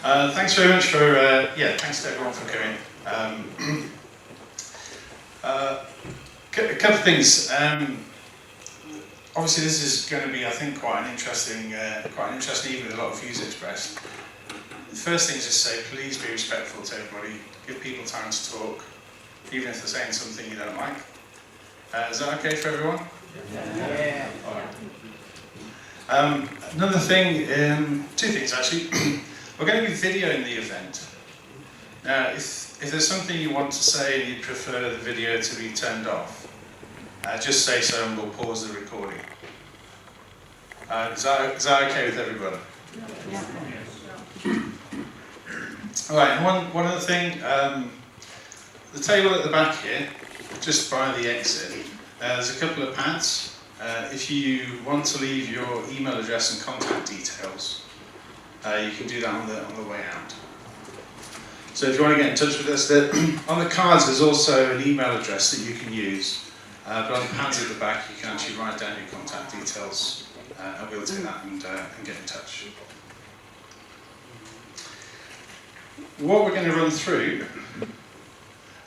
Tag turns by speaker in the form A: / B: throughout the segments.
A: Thanks very much for, thanks to everyone for coming. A couple of things. Obviously this is going to be, I think, quite an interesting evening with a lot of views expressed. The first thing is just say, please be respectful to everybody. Give people time to talk, even if they're saying something you don't like. Is that okay for everyone?
B: Yeah.
A: All right. Another thing, two things actually. We're going to be videoing the event. Now, if there's something you want to say and you prefer the video to be turned off, just say so and we'll pause the recording. Is that okay with everybody?
B: Yeah.
A: All right, and one other thing, the table at the back here, just by the exit, there's a couple of pads. If you want to leave your email address and contact details, you can do that on the way out. So if you want to get in touch with us, on the cards there's also an email address that you can use, but on the pads at the back you can actually write down your contact details, and we'll do that and get in touch. What we're going to run through,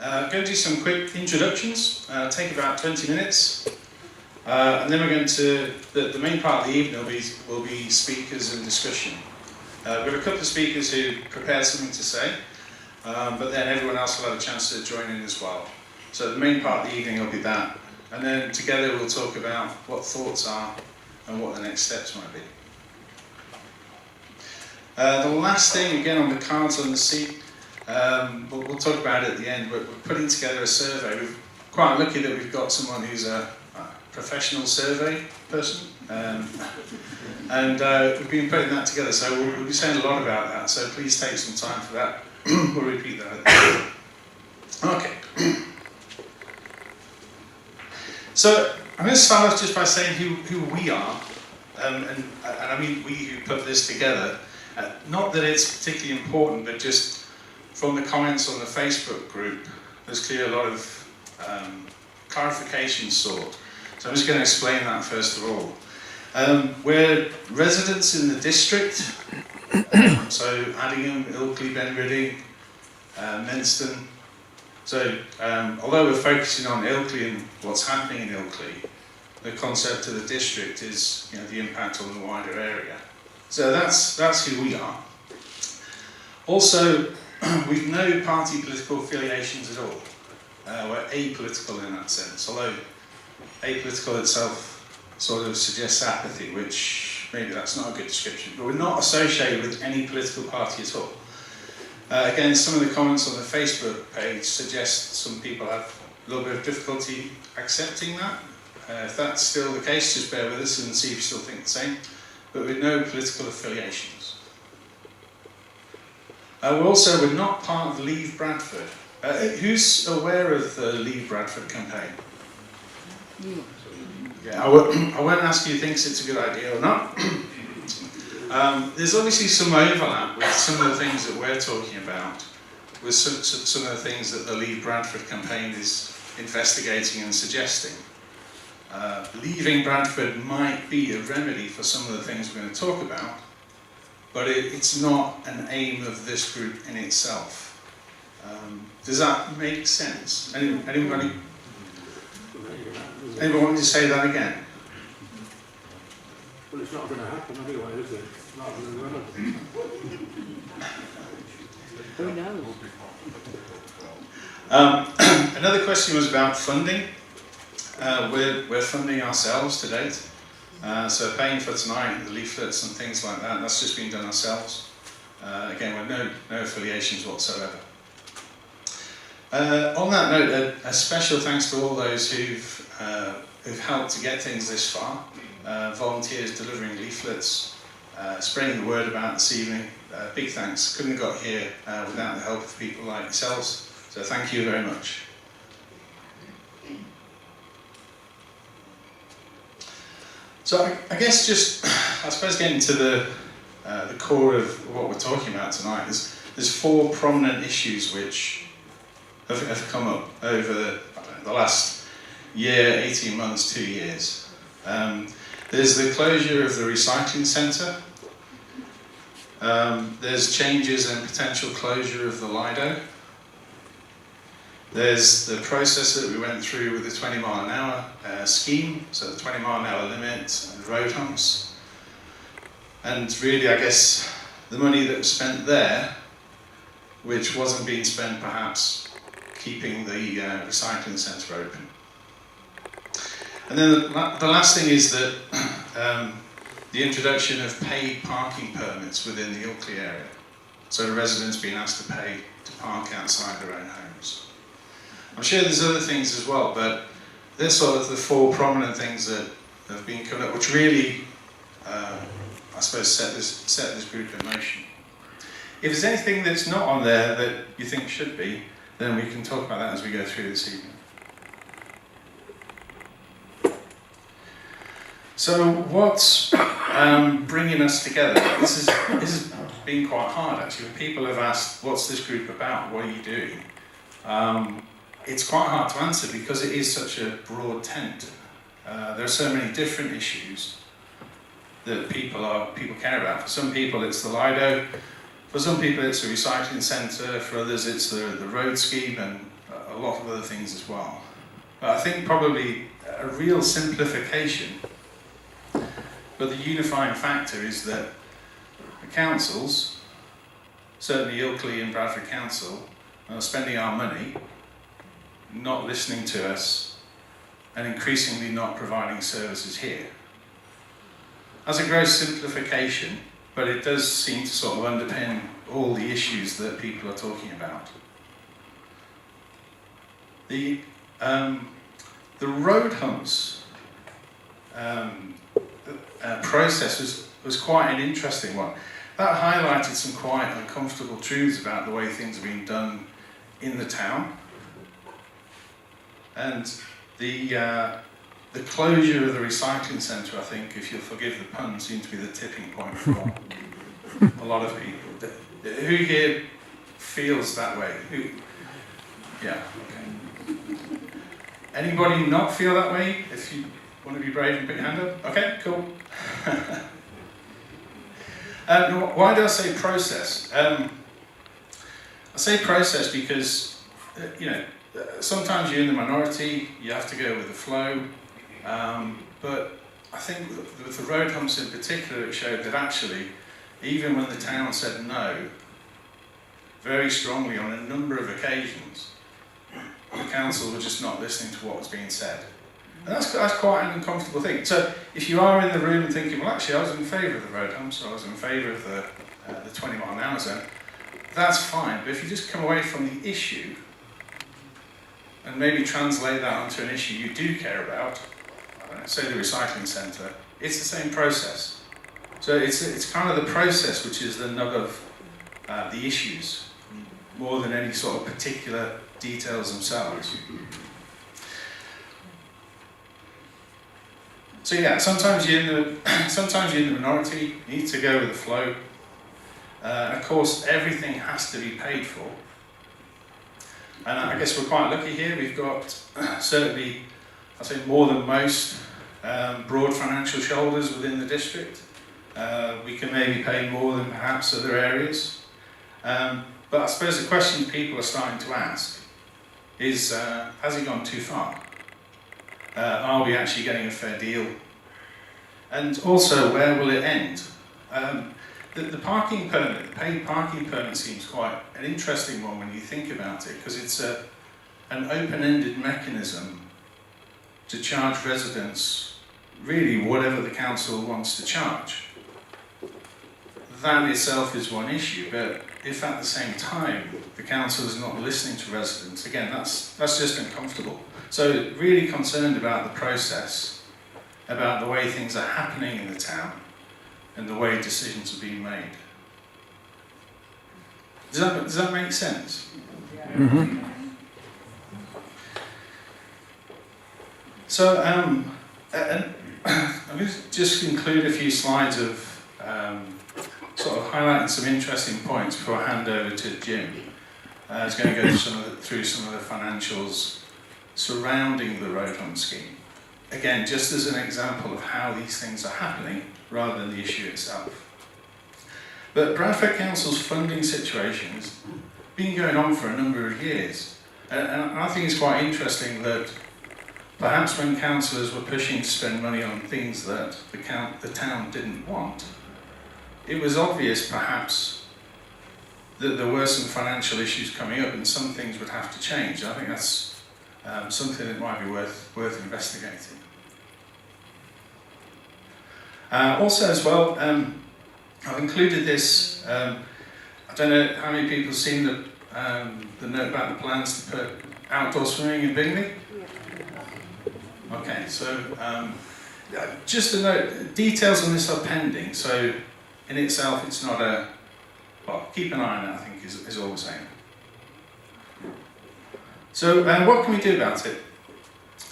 A: I'm going to do some quick introductions, take about 20 minutes, and then we're going to, the main part of the evening will be speakers and discussion. We've got a couple of speakers who prepared something to say, but then everyone else will have a chance to join in as well. So the main part of the evening will be that, and then together we'll talk about what thoughts are and what the next steps might be. The last thing, again on the cards on the seat, we'll talk about it at the end, but we're putting together a survey. We're quite lucky that we've got someone who's a professional survey person, and we've been putting that together, so we'll be saying a lot about that, so please take some time for that. We'll repeat that at the end. Okay. So I'm going to start off just by saying who we are, and I mean we who put this together. Not that it's particularly important, but just from the comments on the Facebook group, there's clearly a lot of clarification sought. So I'm just going to explain that first of all. We're residents in the district, so Addingham, Ilkley, Benreading, Menston. So although we're focusing on Ilkley and what's happening in Ilkley, the concept of the district is, you know, the impact on the wider area. So that's who we are. Also, we've no party political affiliations at all. We're apolitical in that sense, although apolitical itself sort of suggests apathy, which maybe that's not a good description, but we're not associated with any political party at all. Again, some of the comments on the Facebook page suggest some people have a little bit of difficulty accepting that. If that's still the case, just bear with us and see if you still think the same. But with no political affiliations. We're not part of Leave Bradford. Who's aware of the Leave Bradford campaign? Yeah, I won't ask you who thinks it's a good idea or not. There's obviously some overlap with some of the things that we're talking about, with some of the things that the Leave Bradford campaign is investigating and suggesting. Leaving Bradford might be a remedy for some of the things we're going to talk about, but it's not an aim of this group in itself. Does that make sense? Anybody want to say that again?
C: Well, it's not going to happen anyway, is it? It's not going to happen.
B: Who knows?
A: Another question was about funding. We're funding ourselves to date, so paying for tonight, the leaflets and things like that, that's just been done ourselves. Again, with no affiliations whatsoever. On that note, a special thanks to all those who've helped to get things this far. Volunteers delivering leaflets, spreading the word about this evening. Big thanks. Couldn't have got here without the help of people like yourselves, so thank you very much. So I guess just, I suppose getting to the core of what we're talking about tonight, there's four prominent issues which have come up over the last year, 18 months, 2 years. There's the closure of the recycling centre. There's changes and potential closure of the Lido. There's the process that we went through with the 20 mile an hour scheme, so the 20 mile an hour limit and road humps. And really, I guess, the money that was spent there, which wasn't being spent perhaps keeping the recycling centre open. And then the last thing is that the introduction of paid parking permits within the Ilkley area. So residents being asked to pay to park outside their own homes. I'm sure there's other things as well, but they're sort of the four prominent things that have been coming up, which really, I suppose, set this group in motion. If there's anything that's not on there that you think should be, then we can talk about that as we go through this evening. So what's bringing us together? This has been quite hard actually. When people have asked, what's this group about? What are you doing? It's quite hard to answer because it is such a broad tent. There are so many different issues that people care about. For some people it's the Lido, for some people it's the recycling centre, for others it's the road scheme and a lot of other things as well. But I think probably a real simplification, but the unifying factor is that the councils, certainly Ilkley and Bradford Council, are spending our money, not listening to us, and increasingly not providing services here. That's a gross simplification, but it does seem to sort of underpin all the issues that people are talking about. The road humps process was quite an interesting one. That highlighted some quite uncomfortable truths about the way things are being done in the town. And the closure of the recycling centre, I think, if you'll forgive the pun, seemed to be the tipping point for a lot of people. Who here feels that way? Yeah, okay. Anybody not feel that way? If you want to be brave and put your hand up? Okay, cool. Why do I say process? I say process because, sometimes you're in the minority, you have to go with the flow, but I think with the road humps in particular, it showed that actually, even when the town said no, very strongly on a number of occasions, the council were just not listening to what was being said. And that's quite an uncomfortable thing. So if you are in the room and thinking, well actually I was in favour of the road humps, I was in favour of the 20 mile an hour zone, that's fine. But if you just come away from the issue and maybe translate that onto an issue you do care about, say the recycling centre, it's the same process. So it's kind of the process which is the nub of the issues, more than any sort of particular details themselves. So yeah, sometimes you're in the minority, you need to go with the flow. Of course, everything has to be paid for. And I guess we're quite lucky here. We've got certainly, I'd say more than most, broad financial shoulders within the district. We can maybe pay more than perhaps other areas. But I suppose the question people are starting to ask is, has it gone too far? Are we actually getting a fair deal? And also, where will it end? The parking permit, the paid parking permit seems quite an interesting one when you think about it, because it's an open-ended mechanism to charge residents really whatever the council wants to charge. That itself is one issue, but if at the same time the council is not listening to residents, again, that's just uncomfortable. So really concerned about the process, about the way things are happening in the town, and the way decisions are being made. Does that make sense?
B: Yeah.
D: Mm-hmm.
A: So I'm going to just conclude a few slides of sort of highlighting some interesting points before I hand over to Jim. He's going to go through some of the financials surrounding the road hump scheme. Again, just as an example of how these things are happening rather than the issue itself. But Bradford Council's funding situation has been going on for a number of years. And I think it's quite interesting that perhaps when councillors were pushing to spend money on things that the town didn't want, it was obvious perhaps that there were some financial issues coming up and some things would have to change. I think that's something that might be worth investigating. Also as well, I've included this, I don't know how many people have seen the note about the plans to put outdoor swimming in Bingley? Okay, so just a note, details on this are pending, so in itself it's not a, well, keep an eye on it, I think is all we're saying. So what can we do about it?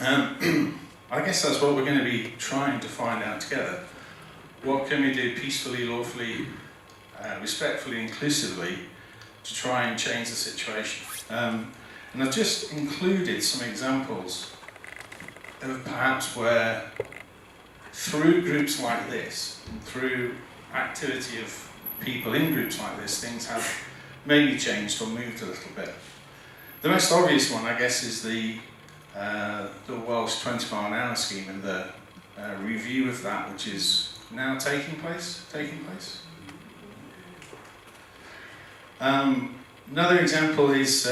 A: I guess that's what we're going to be trying to find out together. What can we do peacefully, lawfully, respectfully, inclusively to try and change the situation? And I've just included some examples of perhaps where through groups like this, through activity of people in groups like this, things have maybe changed or moved a little bit. The most obvious one, I guess, is the Welsh 20-mile-an-hour scheme and the review of that, which is now taking place. Another example is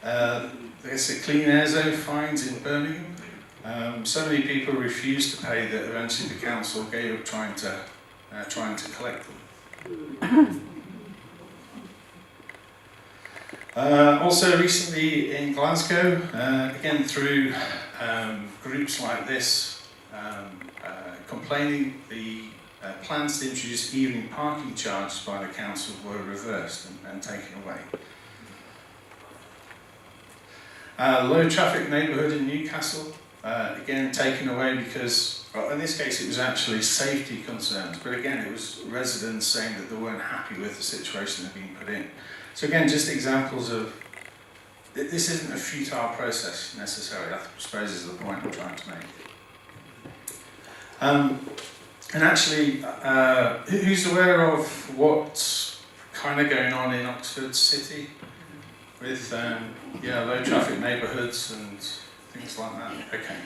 A: there's a clean air zone fines in Birmingham. So many people refused to pay that eventually the council gave up trying to collect them. Also recently in Glasgow, again through groups like this, complaining, the plans to introduce evening parking charges by the council were reversed and taken away. Low traffic neighbourhood in Newcastle, again taken away because, well, in this case it was actually safety concerns, but again it was residents saying that they weren't happy with the situation that had been put in. So again, just examples of, this isn't a futile process necessarily, I suppose is the point I'm trying to make. And actually, who's aware of what's kind of going on in Oxford City with low traffic neighbourhoods and things like that? Okay.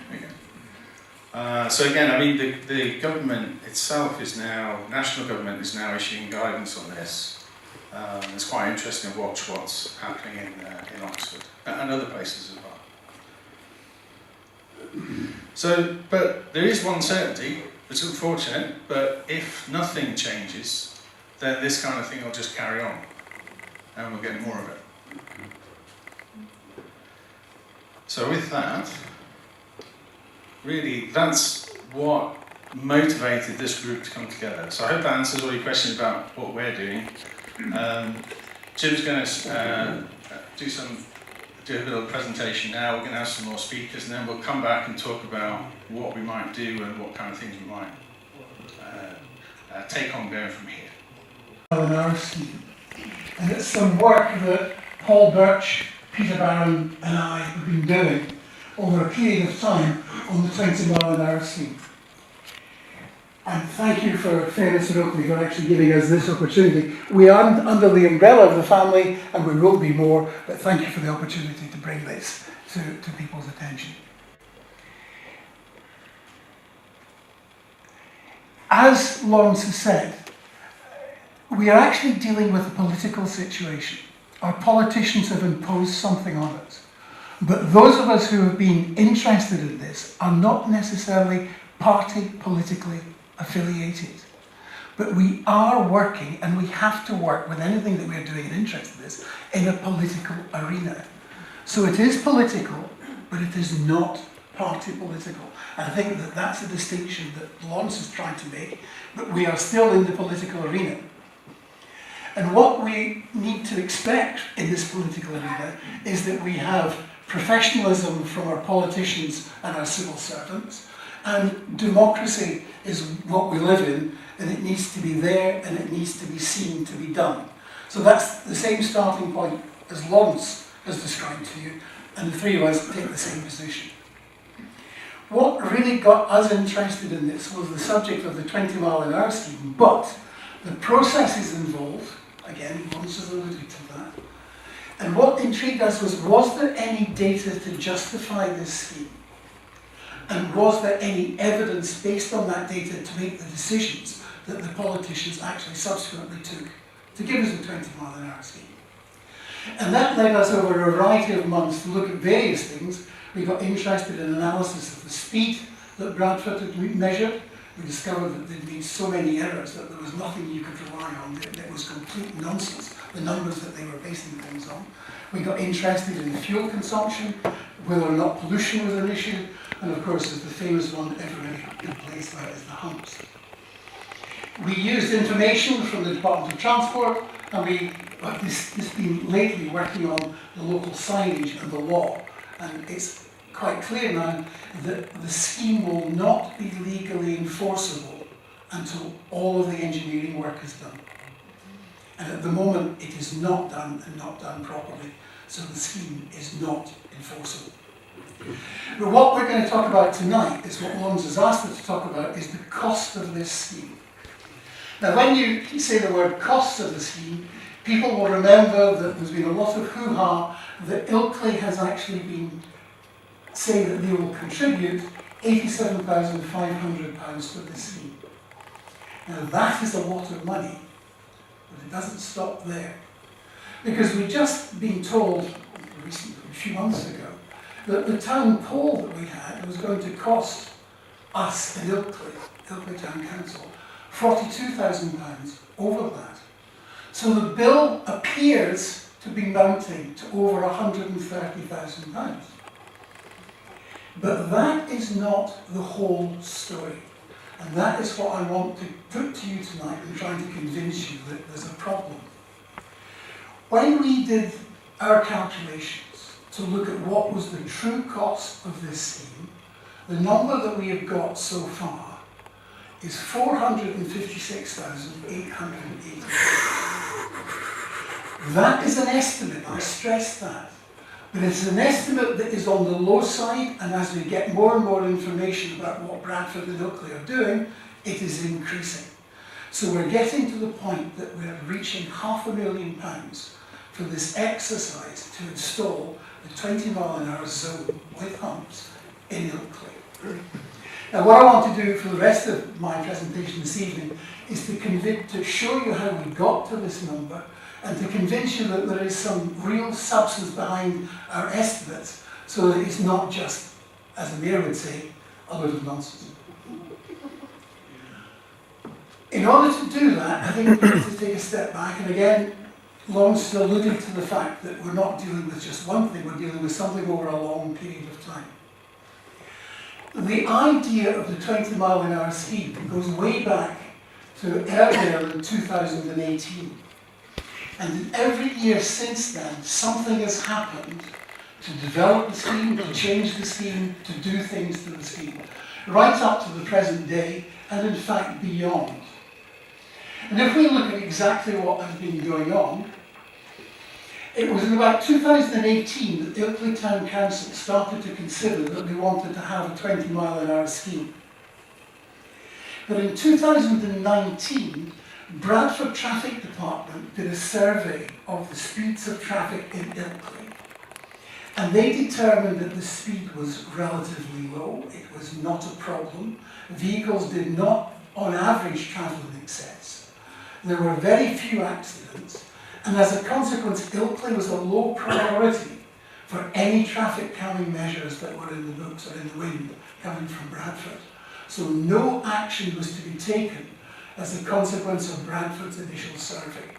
A: So again, I mean, the government itself is now, national government is now issuing guidance on this. It's quite interesting to watch what's happening in Oxford and other places as well. So, but there is one certainty. It's unfortunate, but if nothing changes, then this kind of thing will just carry on, and we'll get more of it. So with that, really, that's what motivated this group to come together. So I hope that answers all your questions about what we're doing. Jim's going to do a little presentation now. We're going to have some more speakers, and then we'll come back and talk about what we might do and what kind of things we might take on going from here.
D: And it's some work that Paul Birch, Peter Barron and I have been doing over a period of time on the 20-mile-an-hour scheme. And thank you for Fairness for Ilkley for actually giving us this opportunity. We are under the umbrella of the family, and we will be more, but thank you for the opportunity to bring this to people's attention. As Lawrence has said, we are actually dealing with a political situation. Our politicians have imposed something on us. But those of us who have been interested in this are not necessarily party politically affiliated. But we are working, and we have to work with anything that we're doing and interested in this, in a political arena. So it is political, but it is not party political. And I think that that's a distinction that Lawrence is trying to make, but we are still in the political arena. And what we need to expect in this political arena is that we have professionalism from our politicians and our civil servants, and democracy is what we live in, and it needs to be there and it needs to be seen to be done. So that's the same starting point as Lawrence has described to you, and the three of us take the same position. What really got us interested in this was the subject of the 20-mile-an-hour scheme, but The processes involved, again, Lawrence has alluded to that. And what intrigued us was there any data to justify this scheme? And was there any evidence based on that data to make the decisions that the politicians actually subsequently took to give us a 20-mile-an-hour scheme? And that led us over a variety of months to look at various things. We got interested in analysis of the speed that Bradford had measured. We discovered that they'd made so many errors that there was nothing you could rely on. It was complete nonsense, the numbers that they were basing things on. We got interested in fuel consumption, whether or not pollution was an issue, and of course, there's the famous one everybody in place that is the humps. We used information from the Department of Transport, and this been lately working on the local signage and the law, and it's quite clear now that the scheme will not be legally enforceable until all of the engineering work is done. And at the moment, it is not done and not done properly, so the scheme is not enforceable. But what we're going to talk about tonight is what Lawrence has asked us to talk about, is the cost of this scheme. Now, when you say the word costs of the scheme, people will remember that there's been a lot of hoo-ha that Ilkley has actually been saying that they will contribute £87,500 to this scheme. Now, that is a lot of money, but it doesn't stop there. Because we've just been told recently, a few months ago, that the town poll that we had was going to cost us in Ilkley Town Council, £42,000 over that. So the bill appears to be mounting to over £130,000. But that is not the whole story. And that is what I want to put to you tonight in trying to convince you that there's a problem. When we did our calculations to look at what was the true cost of this scheme, the number that we have got so far is £456,880. That is an estimate, I stress that. But it's an estimate that is on the low side, and as we get more and more information about what Bradford and Ilkley are doing, it is increasing. So we're getting to the point that we're reaching £500,000 for this exercise to install the 20-mile-an-hour zone with humps in Ilkley. Now, what I want to do for the rest of my presentation this evening is to show you how we got to this number, and to convince you that there is some real substance behind our estimates, so that it's not just, as the mayor would say, a load of nonsense. In order to do that, I think we need to take a step back, and again, Lawrence alluded to the fact that we're not dealing with just one thing, we're dealing with something over a long period of time. The idea of the 20-mile-an-hour scheme goes way back to earlier in 2018. And every year since then, something has happened to develop the scheme, to change the scheme, to do things to the scheme, right up to the present day, and in fact beyond. And if we look at exactly what has been going on, it was in about 2018 that Ilkley Town Council started to consider that we wanted to have a 20-mile-an-hour scheme. But in 2019, Bradford Traffic Department did a survey of the speeds of traffic in Ilkley, and they determined that the speed was relatively low. It was not a problem. Vehicles did not, on average, travel in excess. There were very few accidents, and as a consequence, Ilkley was a low priority for any traffic calming measures that were in the books or in the wind coming from Bradford. So no action was to be taken as a consequence of Bradford's initial survey.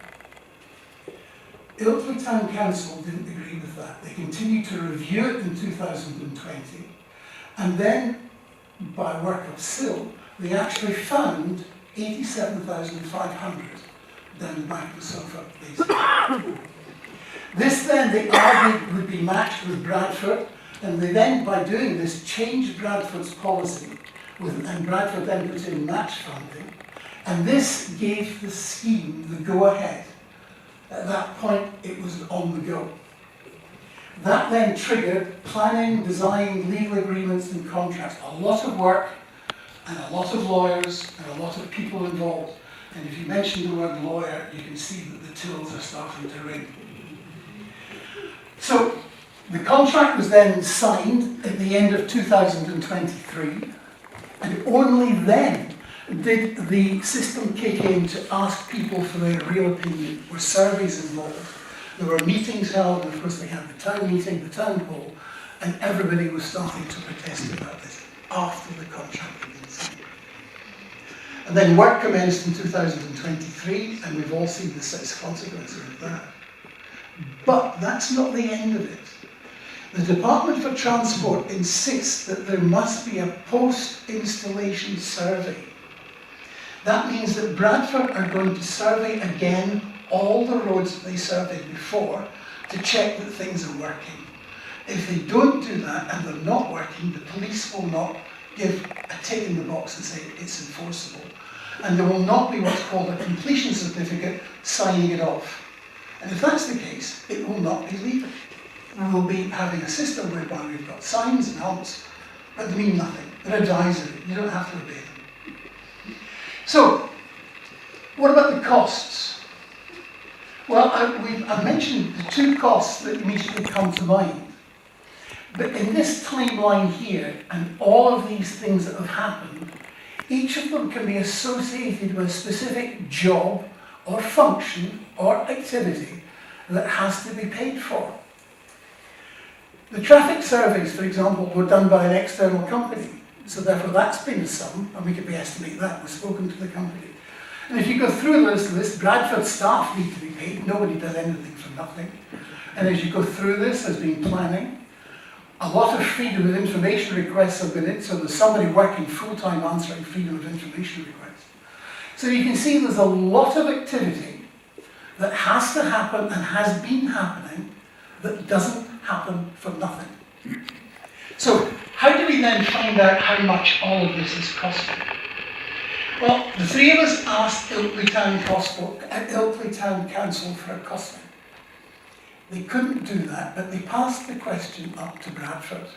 D: Ilkley Town Council didn't agree with that. They continued to review it in 2020, and then, by work of SIL, they actually found 87,500 down the back of the sofa, basically. This then, they argued, would be matched with Bradford, and they then, by doing this, changed Bradford's policy, and Bradford then put in match funding. And this gave the scheme the go-ahead. At that point, it was on the go. That then triggered planning, design, legal agreements and contracts. A lot of work and a lot of lawyers and a lot of people involved. And if you mention the word lawyer, you can see that the tools are starting to ring. So the contract was then signed at the end of 2023, and only then did the system kick in to ask people for their real opinion. There were surveys involved, there were meetings held, and of course they had the town meeting, the town hall, and everybody was starting to protest about this after the contract had been signed. And then work commenced in 2023, and we've all seen the consequences of that. But that's not the end of it. The Department for Transport insists that there must be a post-installation survey. That means that Bradford are going to survey again all the roads that they surveyed before to check that things are working. If they don't do that and they're not working, the police will not give a tick in the box and say it's enforceable. And there will not be what's called a completion certificate signing it off. And if that's the case, it will not be legal. We will be having a system whereby we've got signs and humps, but they mean nothing. They're advisory. You don't have to obey them. So, what about the costs? Well, I've mentioned the two costs that immediately come to mind. But in this timeline here, and all of these things that have happened, each of them can be associated with a specific job or function or activity that has to be paid for. The traffic surveys, for example, were done by an external company, so therefore that's been a sum, and we could estimate that. We've spoken to the company. And if you go through the list, Bradford staff need to be paid. Nobody does anything for nothing. And as you go through this, there's been planning. A lot of freedom of information requests have been in, so there's somebody working full-time answering freedom of information requests. So you can see there's a lot of activity that has to happen and has been happening that doesn't happen for nothing. So how do we then find out how much all of this is costing? Well, the three of us asked Ilkley Town Council for a costing. They couldn't do that, but they passed the question up to Bradford.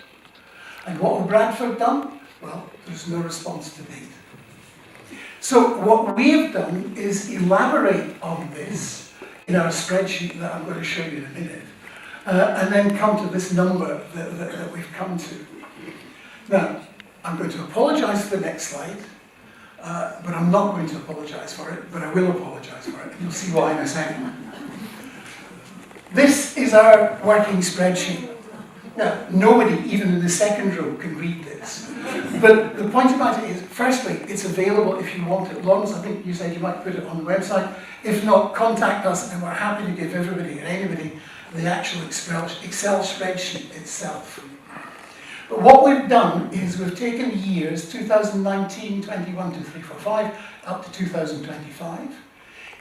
D: And what have Bradford done? Well, there's no response to date. So what we have done is elaborate on this in our spreadsheet that I'm going to show you in a minute, and then come to this number that we've come to. Now, I'm going to apologise for the next slide, but I'm not going to apologise for it, but I will apologise for it, and you'll see why in a second. This is our working spreadsheet. Now, nobody, even in the second row, can read this. But the point about it is, firstly, it's available if you want it. Lawrence, I think you said you might put it on the website. If not, contact us and we're happy to give everybody and anybody the actual Excel spreadsheet itself. But what we've done is we've taken years, 2019, 21, 2, 3, 4, 5, up to 2025.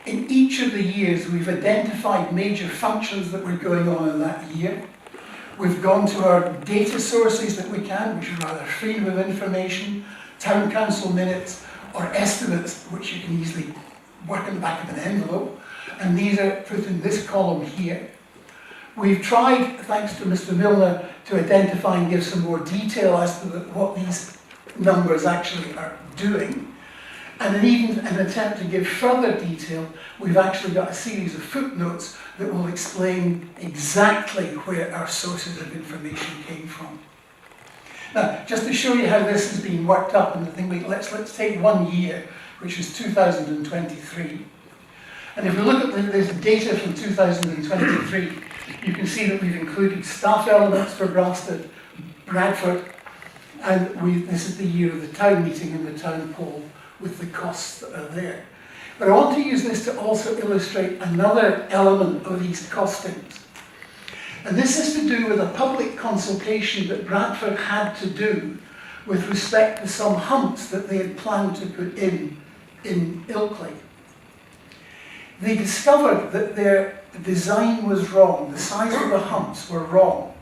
D: In each of the years, we've identified major functions that were going on in that year. We've gone to our data sources that we can, which are either freedom of information, town council minutes, or estimates, which you can easily work in the back of an envelope. And these are put in this column here. We've tried, thanks to Mr. Milner, to identify and give some more detail as to what these numbers actually are doing. And in even an attempt to give further detail, we've actually got a series of footnotes that will explain exactly where our sources of information came from. Now, just to show you how this has been worked up, and the thing, let's take 1 year, which is 2023. And if we look at this data from 2023, you can see that we've included staff elements for Bradford, and this is the year of the town meeting and the town poll with the costs that are there. But I want to use this to also illustrate another element of these costings. And this is to do with a public consultation that Bradford had to do with respect to some humps that they had planned to put in Ilkley. They discovered that their design was wrong, the size of the humps were wrong.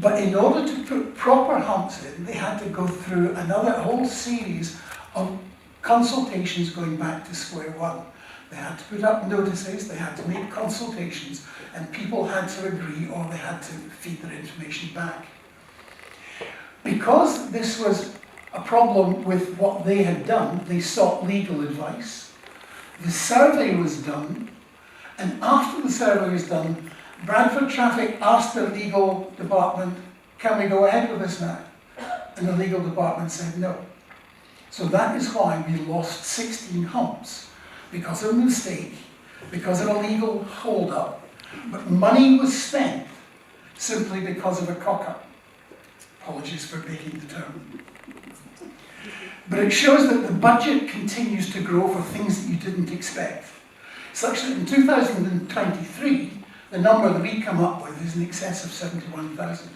D: But in order to put proper humps in, they had to go through another whole series of consultations going back to square one. They had to put up notices, they had to make consultations, and people had to agree or they had to feed their information back. Because this was a problem with what they had done, they sought legal advice. The survey was done, and after the survey was done, Bradford Traffic asked the legal department, can we go ahead with this now? And the legal department said no. So that is why we lost 16 humps, because of a mistake, because of a legal hold-up, but money was spent simply because of a cock-up. Apologies for making the term. But it shows that the budget continues to grow for things that you didn't expect, such that in 2023, the number that we come up with is in excess of 71,000.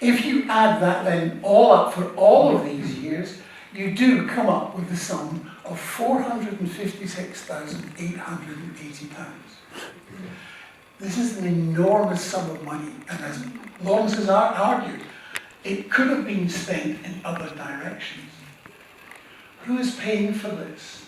D: If you add that then all up for all of these years, you do come up with the sum of £456,880. This is an enormous sum of money, and as Lawrence has argued, it could have been spent in other directions. Who is paying for this?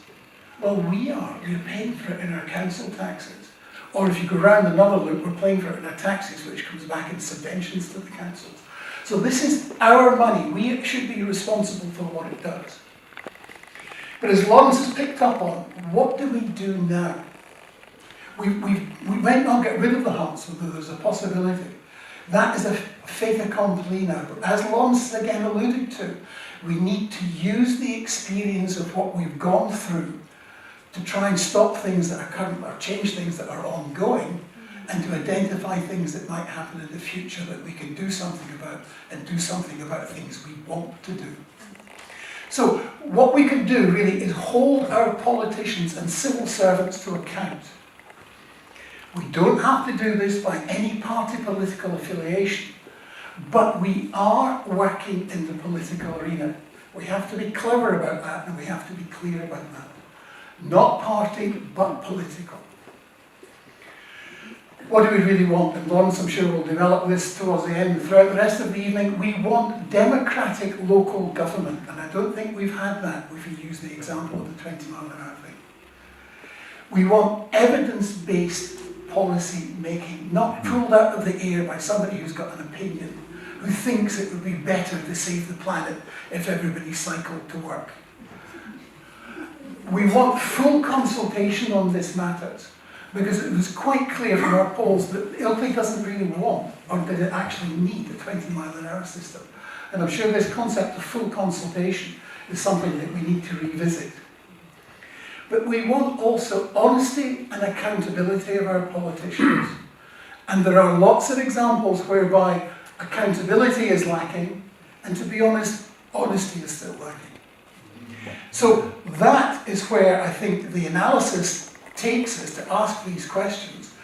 D: Well, we are. We're paying for it in our council taxes. Or if you go round another loop, we're paying for it in our taxes, which comes back in subventions to the councils. So this is our money. We should be responsible for what it does. But as Lawrence has picked up on, what do we do now? We might not get rid of the humps, although there's a possibility. That is a fait accompli now. But as Lawrence again alluded to, we need to use the experience of what we've gone through to try and stop things that are current or change things that are ongoing, and to identify things that might happen in the future that we can do something about, and do something about things we want to do. So what we can do really is hold our politicians and civil servants to account. We don't have to do this by any party political affiliation, but we are working in the political arena. We have to be clever about that, and we have to be clear about that. Not party, but political. What do we really want? And Lawrence, I'm sure, will develop this towards the end. Throughout the rest of the evening, we want democratic local government, and I don't think we've had that if you use the example of the 20-mile-an-hour thing. We want evidence-based policy making, not pulled out of the air by somebody who's got an opinion, who thinks it would be better to save the planet if everybody cycled to work. We want full consultation on this matters, because it was quite clear from our polls that Ilkley doesn't really want, or did it actually need, a 20-mile-an-hour system. And I'm sure this concept of full consultation is something that we need to revisit. But we want also honesty and accountability of our politicians. And there are lots of examples whereby accountability is lacking, and to be honest, honesty is still lacking. So that is where I think the analysis takes us to ask these questions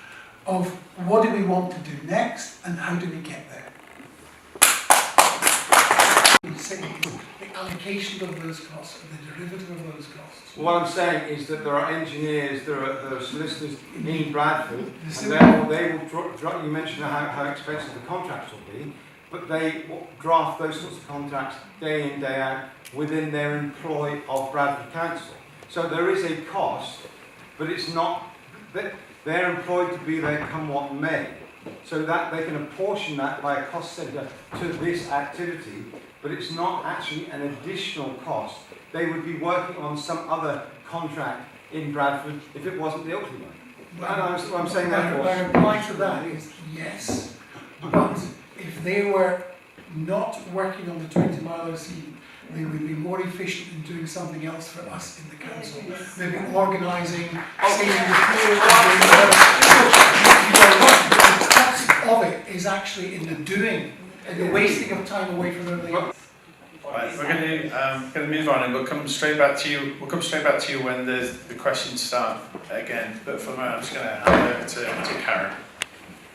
D: of what do we want to do next and how do we get there. The allocation of those costs and the derivative of those costs.
C: What I'm saying is that there are engineers, there are solicitors in Bradford, and therefore they will you mentioned how expensive the contracts will be, but they draft those sorts of contracts day in, day out within their employ of Bradford Council. So there is a cost, but it's not, they're employed to be there come what may. So that they can apportion that by a cost centre to this activity, but it's not actually an additional cost. They would be working on some other contract in Bradford if it wasn't the Ilkley one. I'm saying that
D: my reply to that is yes, but if they were not working on the 20-mile scheme, they would be more efficient in doing something else for us in the council. Maybe organising, the cost of it is actually in the doing, and the wasting of time away from everything else.
A: Right, we're going to move on, and we'll come straight back to you. We'll come straight back to you when the questions start again. But for the moment, I'm just going to hand over to Karen.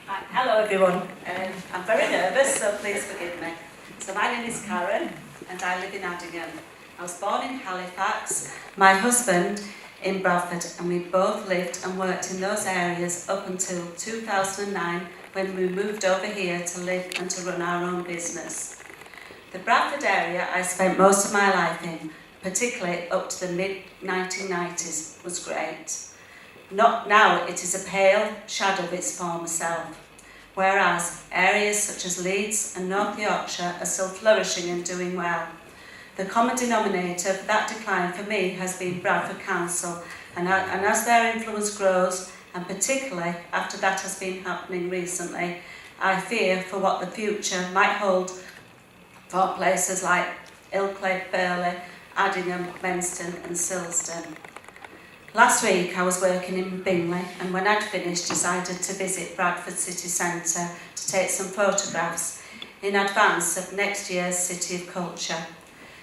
E: Hello everyone. I'm very nervous, so please forgive me. So my name is Karen, and I live in Addingham. I was born in Halifax. My husband in Bradford, and we both lived and worked in those areas up until 2009, when we moved over here to live and to run our own business. The Bradford area I spent most of my life in, particularly up to the mid-1990s, was great. Now it is a pale shadow of its former self, whereas areas such as Leeds and North Yorkshire are still flourishing and doing well. The common denominator for that decline for me has been Bradford Council And as their influence grows, and particularly after that has been happening recently, I fear for what the future might hold for places like Ilkley, Burley, Addingham, Menston and Silsden. Last week I was working in Bingley, and when I'd finished decided to visit Bradford city centre to take some photographs in advance of next year's City of Culture.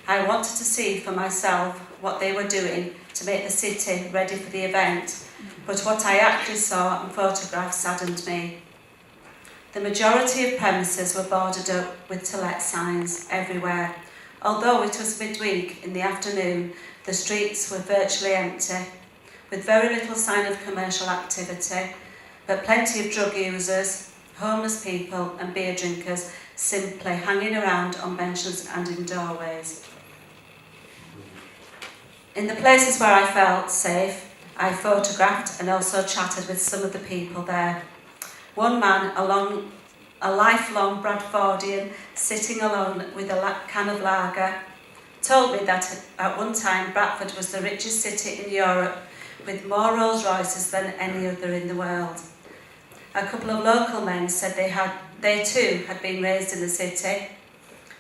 E: I wanted to see for myself what they were doing to make the city ready for the event, but what I actually saw in photographs saddened me. The majority of premises were boarded up with to let signs everywhere. Although it was midweek in the afternoon, the streets were virtually empty, with very little sign of commercial activity, but plenty of drug users, homeless people and beer drinkers simply hanging around on benches and in doorways. In the places where I felt safe, I photographed and also chatted with some of the people there. One man, a lifelong Bradfordian, sitting alone with a can of lager, told me that at one time Bradford was the richest city in Europe, with more Rolls Royces than any other in the world. A couple of local men said they too had been raised in the city,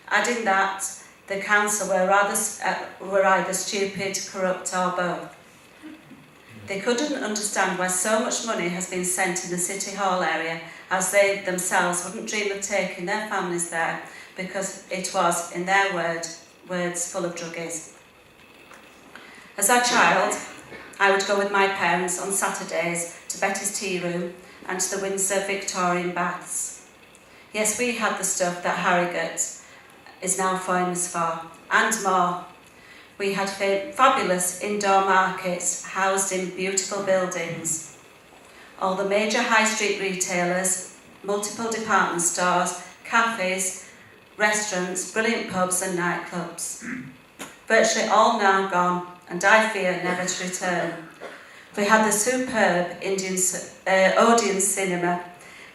E: adding that the council were either stupid, corrupt or both. They couldn't understand why so much money has been sent in the City Hall area, as they themselves wouldn't dream of taking their families there, because it was, in their words, full of druggies. As a child, I would go with my parents on Saturdays to Betty's Tea Room and to the Windsor Victorian Baths. Yes, we had the stuff that Harrogate is now famous for, and more. We had fabulous indoor markets housed in beautiful buildings. All the major high street retailers, multiple department stores, cafes, restaurants, brilliant pubs and nightclubs. Virtually all now gone, and I fear never to return. We had the superb Odeon cinema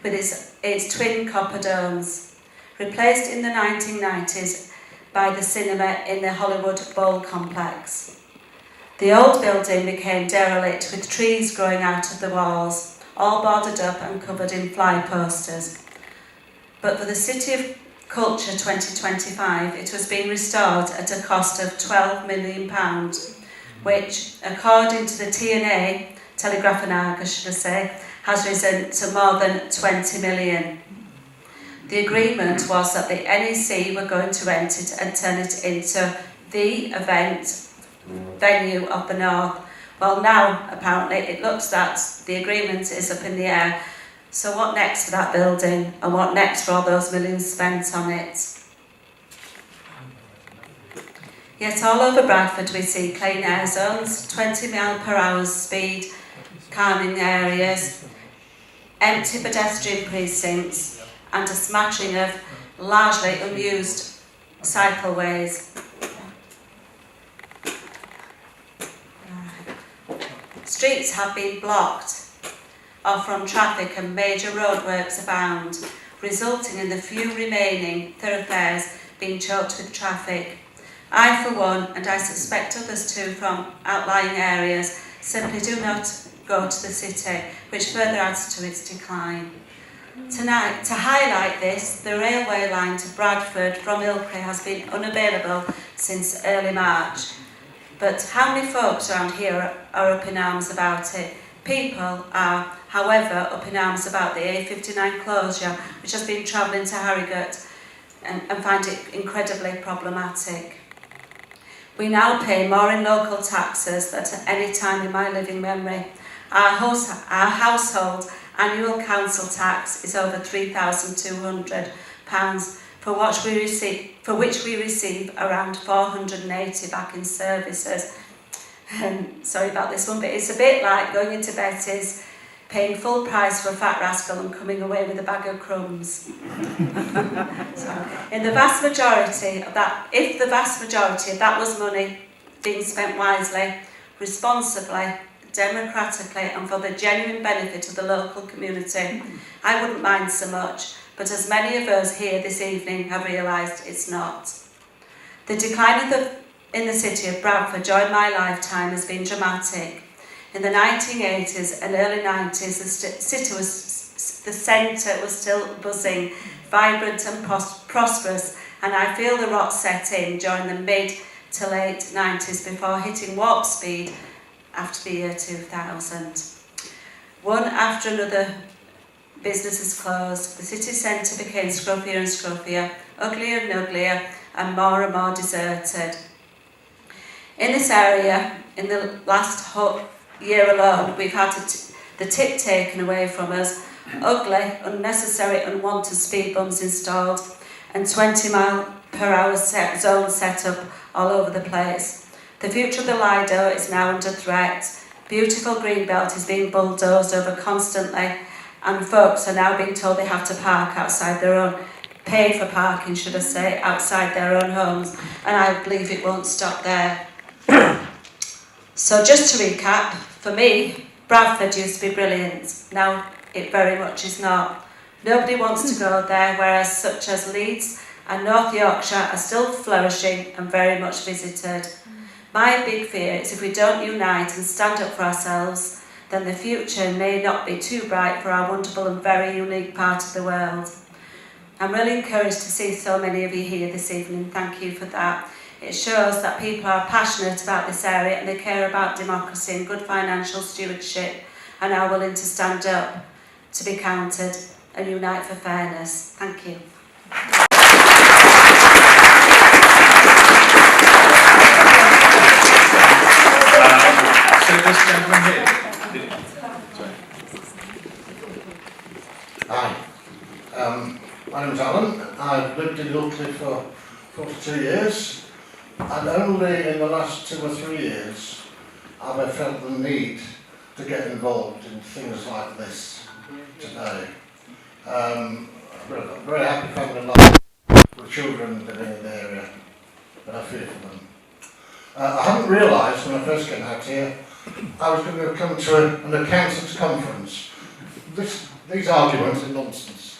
E: with its twin copper domes, replaced in the 1990s by the cinema in the Hollywood Bowl complex. The old building became derelict with trees growing out of the walls, all boarded up and covered in fly posters. But for the City of Culture 2025, it was being restored at a cost of £12 million, which, according to the TNA, Telegraph and Argus, should I say, has risen to more than 20 million. The agreement was that the NEC were going to rent it and turn it into the event venue of the North. Well, now, apparently, it looks that the agreement is up in the air. So what next for that building, and what next for all those millions spent on it? Yet all over Bradford we see clean air zones, 20 mph speed, calming areas, empty pedestrian precincts, and a smattering of largely unused cycleways. Streets have been blocked off from traffic and major roadworks abound, resulting in the few remaining thoroughfares being choked with traffic. I, for one, and I suspect others too from outlying areas, simply do not go to the city, which further adds to its decline. Tonight, to highlight this, the railway line to Bradford from Ilkley has been unavailable since early March. But how many folks around here are up in arms about it? People are, however, up in arms about the A59 closure, which has been travelling to Harrogate, and find it incredibly problematic. We now pay more in local taxes than at any time in my living memory. Our household annual council tax is over £3,200, for which we receive around 480 back in services. Sorry about this one, but it's a bit like going into Betty's, paying full price for a fat rascal and coming away with a bag of crumbs. So, in the vast majority of that, if the vast majority of that was money being spent wisely, responsibly, democratically and for the genuine benefit of the local community, I wouldn't mind so much, but as many of us here this evening have realised, it's not. The decline in the city of Bradford during my lifetime has been dramatic. In the 1980s and early 90s, the centre was still buzzing, vibrant and prosperous, and I feel the rot set in during the mid to late 90s before hitting warp speed after the year 2000. One after another, businesses closed, the city centre became scruffier and scruffier, uglier and uglier, and more deserted. In this area, in the last year alone, we've had the tip taken away from us, ugly, unnecessary, unwanted speed bumps installed, and 20-mile-per-hour zone set up all over the place. The future of the Lido is now under threat. Beautiful green belt is being bulldozed over constantly, and folks are now being told they have to park outside their own, pay for parking, should I say, outside their own homes, and I believe it won't stop there. So just to recap, for me, Bradford used to be brilliant. Now it very much is not. Nobody wants to go there, whereas such as Leeds and North Yorkshire are still flourishing and very much visited. My big fear is if we don't unite and stand up for ourselves, then the future may not be too bright for our wonderful and very unique part of the world. I'm really encouraged to see so many of you here this evening. Thank you for that. It shows that people are passionate about this area and they care about democracy and good financial stewardship and are willing to stand up to be counted and unite for fairness. Thank you.
A: So this gentleman here.
F: Hi, my name's Alan. I've lived in Ilkley for 42 years, and only in the last 2 or 3 years have I felt the need to get involved in things like this today. I'm a very happy family life with children living in the area, but I fear for them. I hadn't realised when I first came out here I was going to come to an accountants conference. These arguments are nonsense.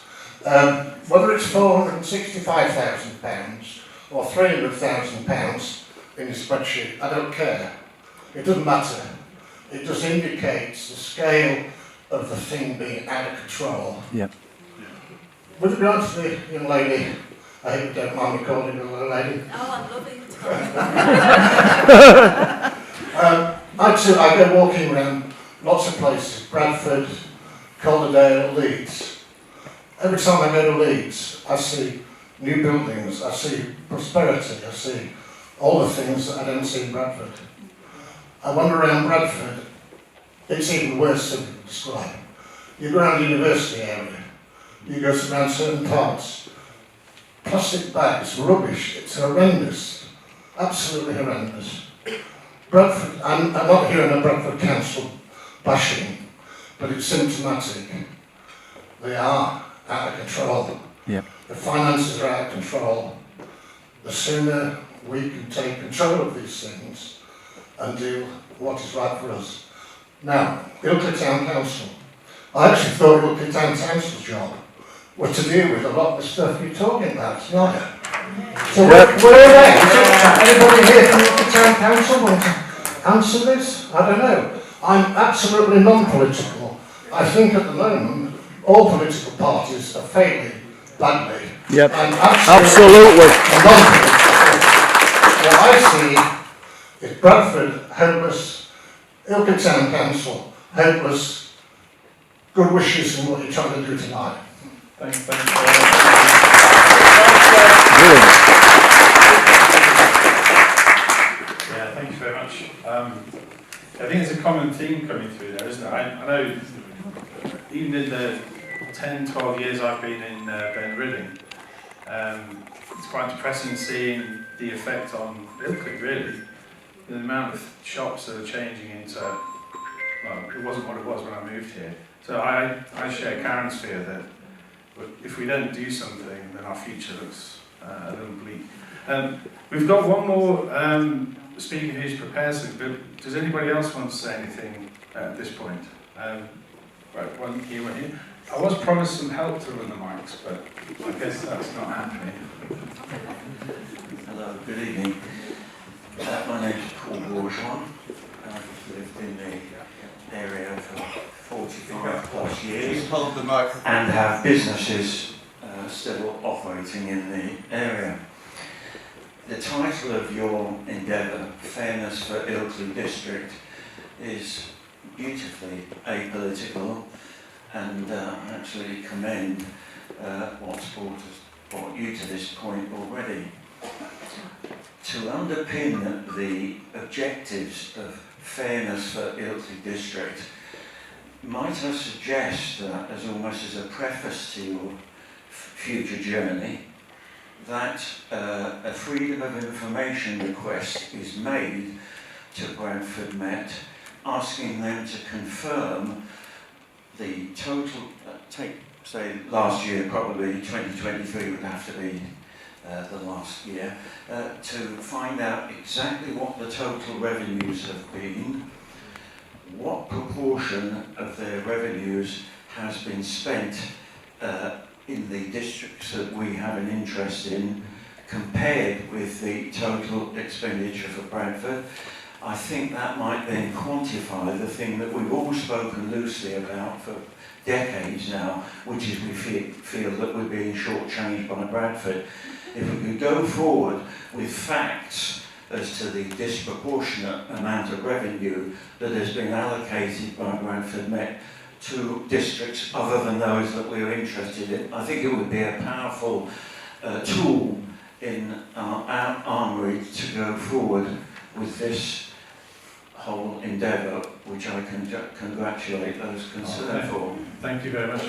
F: Whether it's £465,000 or £300,000 in your spreadsheet, I don't care. It doesn't matter. It just indicates the scale of the thing being out of control.
G: Yep.
F: With regard to the young lady, I hope you don't mind me calling her a little lady.
E: Oh, I love it.
F: I go walking around lots of places, Bradford, Calderdale, Leeds. Every time I go to Leeds, I see new buildings, I see prosperity, I see all the things that I don't see in Bradford. I wander around Bradford, it's even worse to describe. You go around the university area, you go around certain parts, plastic bags, rubbish, it's horrendous, absolutely horrendous. Bradford, I'm not hearing a Bradford Council bashing, but it's symptomatic. They are out of control.
G: Yep.
F: The finances are out of control. The sooner we can take control of these things and do what is right for us. Now, Ilkley Town Council. I actually thought Ilkley Town Council's job was to deal with a lot of the stuff you're talking about tonight. So where are they? Anybody here from Ilkley Town Council want to answer this? I don't know. I'm absolutely non-political. I think at the moment all political parties are failing badly.
G: Yep.
F: I'm
G: Absolutely.
F: non-political. What I see is Bradford hopeless, Ilkley Town Council hopeless. Good wishes in what you're trying to do tonight.
A: Thanks.
G: Brilliant.
A: Yeah, thank you very much. I think there's a common theme coming through there, isn't it? I know even in the 10, 12 years I've been in Ben Reading, it's quite depressing seeing the effect on Ilkley, really. The amount of shops that are changing into, well, it wasn't what it was when I moved here. So I share Karen's fear that if we don't do something, then our future looks a little bleak. We've got one more speaker who's prepared something, but does anybody else want to say anything at this point? Right, one here. I was promised some help to run the mics, but I guess that's not happening.
H: Hello, good evening. My name is Paul Bourgeois. I've lived in the
G: area for 45 plus years
A: Hold the microphone.
G: and have businesses still operating in the area. The title of your endeavour, Fairness for Ilkley District, is beautifully apolitical, and I actually commend what's brought you to this point already. To underpin the objectives of fairness for Ilkley District, might I suggest that, as almost as a preface to your future journey, that a freedom of information request is made to Bradford Met, asking them to confirm the total, say last year, probably 2023 would have to be the last year, to find out exactly what the total revenues have been, what proportion of their revenues has been spent in the districts that we have an interest in, compared with the total expenditure for Bradford. I think that might then quantify the thing that we've all spoken loosely about for decades now, which is we feel that we're being shortchanged by Bradford. If we could go forward with facts as to the disproportionate amount of revenue that has been allocated by Bradford Met to districts other than those that we're interested in, I think it would be a powerful tool in our armoury to go forward with this whole endeavour, which I can congratulate those concerned for.
H: Thank you very much.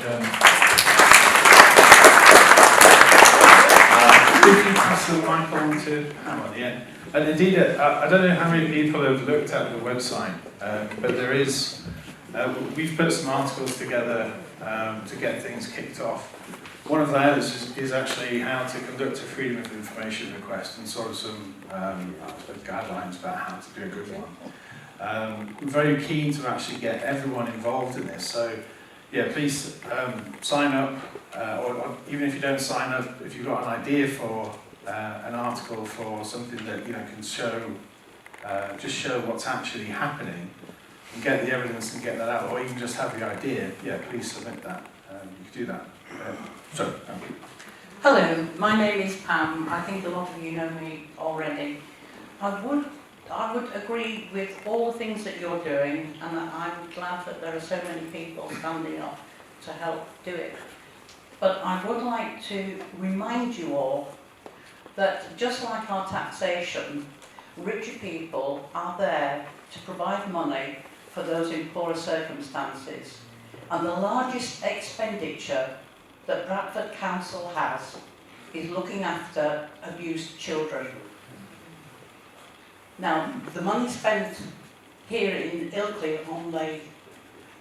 H: If you pass the mic on to Pam at the end. And indeed, I don't know how many people have looked at the website, but there is, we've put some articles together to get things kicked off. One of those is actually how to conduct a freedom of information request and sort of some guidelines about how to do a good one. I'm very keen to actually get everyone involved in this, so yeah, please sign up, or even if you don't sign up, if you've got an idea for an article for something that can show, just show what's actually happening, and get the evidence and get that out, or even just have the idea, yeah, please submit that. You can do that.
B: Hello, my name is Pam. I think a lot of you know me already. I would agree with all the things that you're doing, and I'm glad that there are so many people standing up to help do it. But I would like to remind you all that just like our taxation, richer people are there to provide money for those in poorer circumstances. And the largest expenditure that Bradford Council has is looking after abused children. Now, the money spent here in Ilkley on the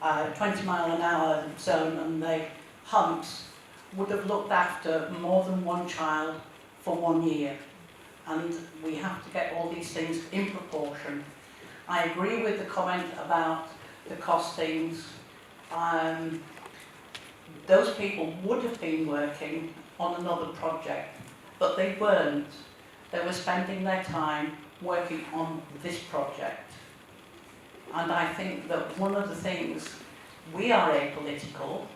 B: 20-mile-an-hour zone and the humps would have looked after more than one child for 1 year. And we have to get all these things in proportion. I agree with the comment about the costings. Those people would have been working on another project, but they weren't. They were spending their time working on this project. And I think that one of the things, we are apolitical,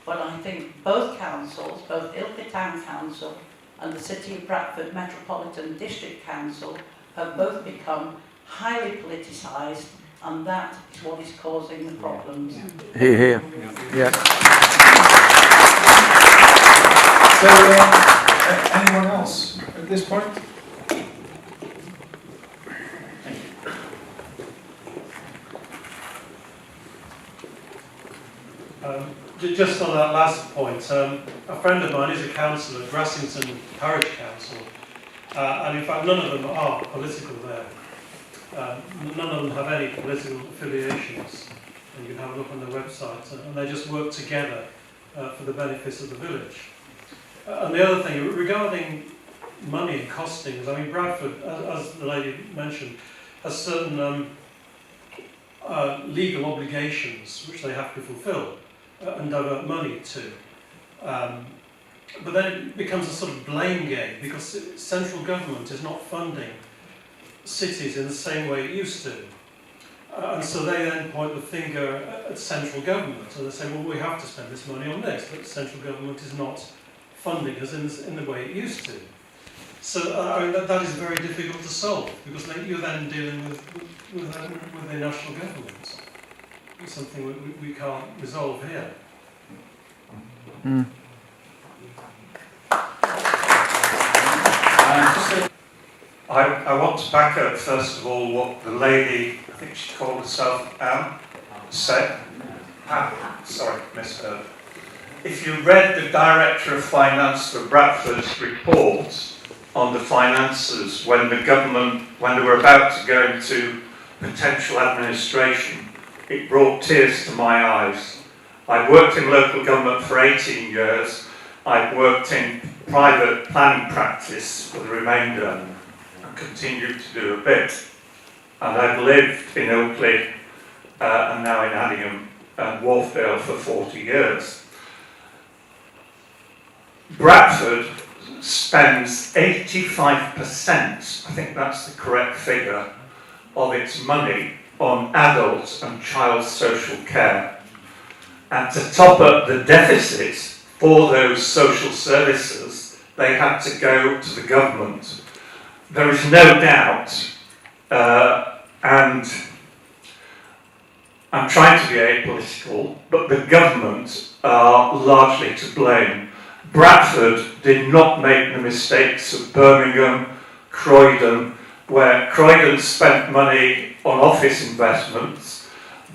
B: but I think both councils, both Ilkley Town Council and the City of Bradford Metropolitan District Council, have both become highly politicised, and that is what is causing the problems.
I: Here. Yeah.
H: So, anyone else at this point?
J: Just on that last point, a friend of mine is a councillor at Grassington Parish Council, and in fact none of them are political there. None of them have any political affiliations, and you can have a look on their website, and they just work together for the benefits of the village. And the other thing, regarding money and costings, I mean Bradford, as the lady mentioned, has certain legal obligations which they have to fulfil and divert money to. But then it becomes a sort of blame game, because central government is not funding cities in the same way it used to. And so they then point the finger at central government, and they say, well, we have to spend this money on this, but central government is not funding us in the way it used to. So I mean, that is very difficult to solve, because you're then dealing with a national government. It's something we can't resolve here.
K: I want to back up first of all what the lady, I think she called herself Anne, said. Sorry, misheard. If you read the Director of Finance for Bradford's report on the finances when the government, when they were about to go into potential administration, it brought tears to my eyes. I worked in local government for 18 years. I worked in private planning practice for the remainder and continued to do a bit. And I've lived in Ilkley and now in Addingham and Wharfdale for 40 years. Bradford spends 85%, I think that's the correct figure, of its money on adult and child social care. And to top up the deficit for those social services, they had to go to the government. There is no doubt, and I'm trying to be apolitical, but the government are largely to blame. Bradford did not make the mistakes of Birmingham, Croydon, where Croydon spent money on office investments.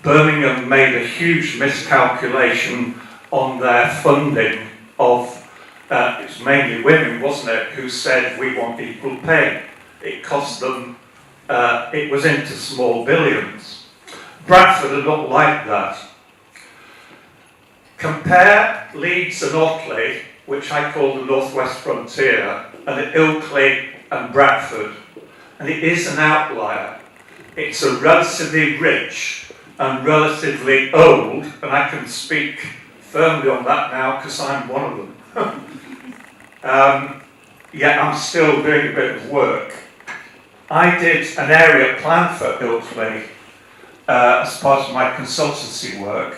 K: Birmingham made a huge miscalculation on their funding of, it's mainly women, wasn't it, who said we want equal pay. It cost them, it was into small billions. Bradford are not like that. Compare Leeds and Otley, which I call the Northwest Frontier, and Ilkley and Bradford, and it is an outlier. It's a relatively rich and relatively old, and I can speak firmly on that now because I'm one of them. Yet I'm still doing a bit of work. I did an area plan for Ilkley as part of my consultancy work.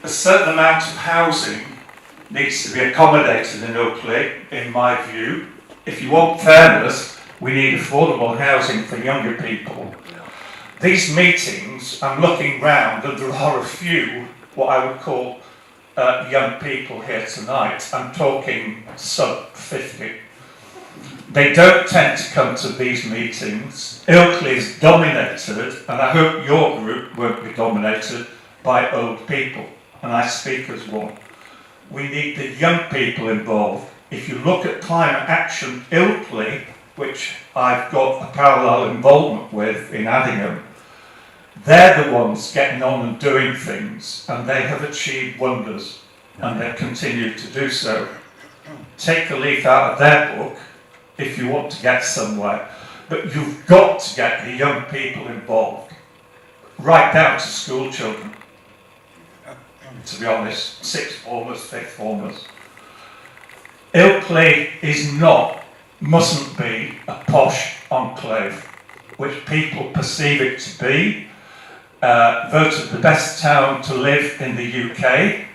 K: A certain amount of housing needs to be accommodated in Ilkley, in my view. If you want fairness, we need affordable housing for younger people. These meetings, I'm looking round and there are a few, what I would call young people here tonight. I'm talking sub 50. They don't tend to come to these meetings. Ilkley is dominated, and I hope your group won't be dominated by old people, and I speak as one. We need the young people involved. If you look at Climate Action Ilkley, which I've got a parallel involvement with in Addingham, they're the ones getting on and doing things, and they have achieved wonders, and they continue to do so. Take a leaf out of their book if you want to get somewhere, but you've got to get the young people involved, right down to school children. To be honest, sixth formers, fifth formers. Ilkley is not, mustn't be, a posh enclave, which people perceive it to be. Voted the best town to live in the UK.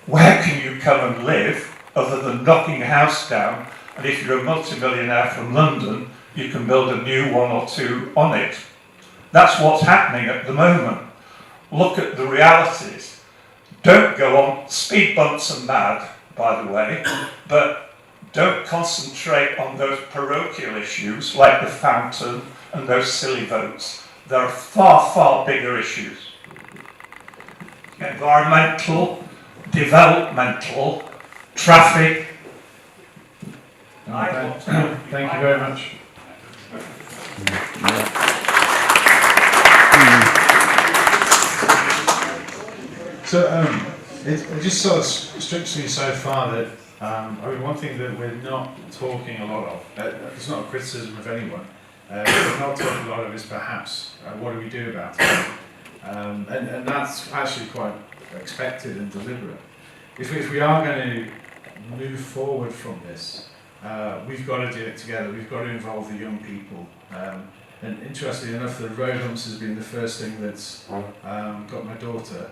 K: Where can you come and live other than knocking a house down? And if you're a multimillionaire from London, you can build a new one or two on it. That's what's happening at the moment. Look at the realities. Don't go on, speed bumps are mad, by the way, but don't concentrate on those parochial issues like the fountain and those silly votes. There are far, far bigger issues. Environmental, developmental, traffic.
H: Thank you very much. So it just sort of strikes me so far that I mean, one thing that we're not talking a lot of, it's not a criticism of anyone, we're not talking a lot of is perhaps what do we do about it, and that's actually quite expected and deliberate. If we are going to move forward from this, we've got to do it together. We've got to involve the young people. And interestingly enough, the road humps has been the first thing that's got my daughter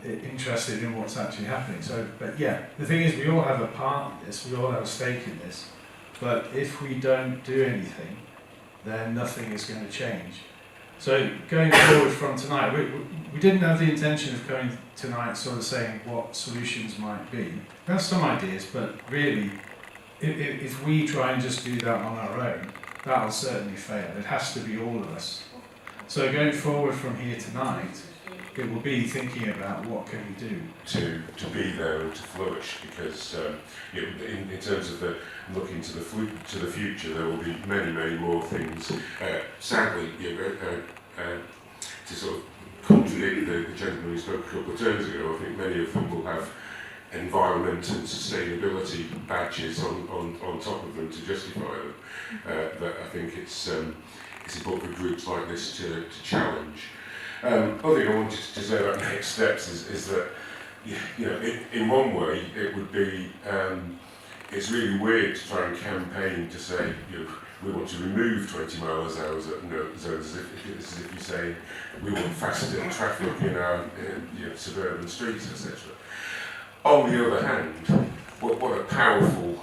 H: interested in what's actually happening. So, but yeah, the thing is, we all have a part in this, we all have a stake in this, but if we don't do anything, then nothing is going to change. So going forward from tonight, we didn't have the intention of going tonight sort of saying what solutions might be. We have some ideas, but really, if we try and just do that on our own, that'll certainly fail. It has to be all of us. So going forward from here tonight, it will be thinking about what can we do
L: to be there and to flourish, because in terms of the looking to the future, there will be many more things. Sadly, to sort of contradict the gentleman who spoke a couple of turns ago, I think many of them will have environment and sustainability badges on top of them to justify them. But I think it's important for groups like this to challenge. Other thing I wanted to say about next steps is that, in one way it would be, it's really weird to try and campaign to say, we want to remove 20 miles an hour zones, as if you say we want faster traffic in our suburban streets, etc. On the other hand, what a powerful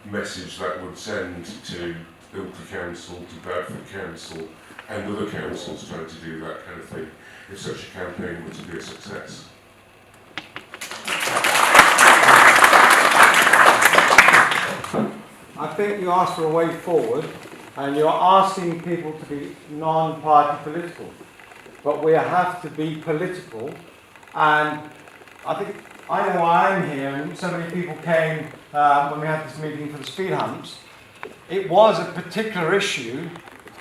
L: message that would send to Ilkley Council, to Bradford Council, and other councils trying to do that kind of thing, if such a campaign were to be a success.
C: I think you asked for a way forward, and you're asking people to be non-party political. But we have to be political, and I think I know why I'm here, and so many people came when we had this meeting for the speed humps. It was a particular issue,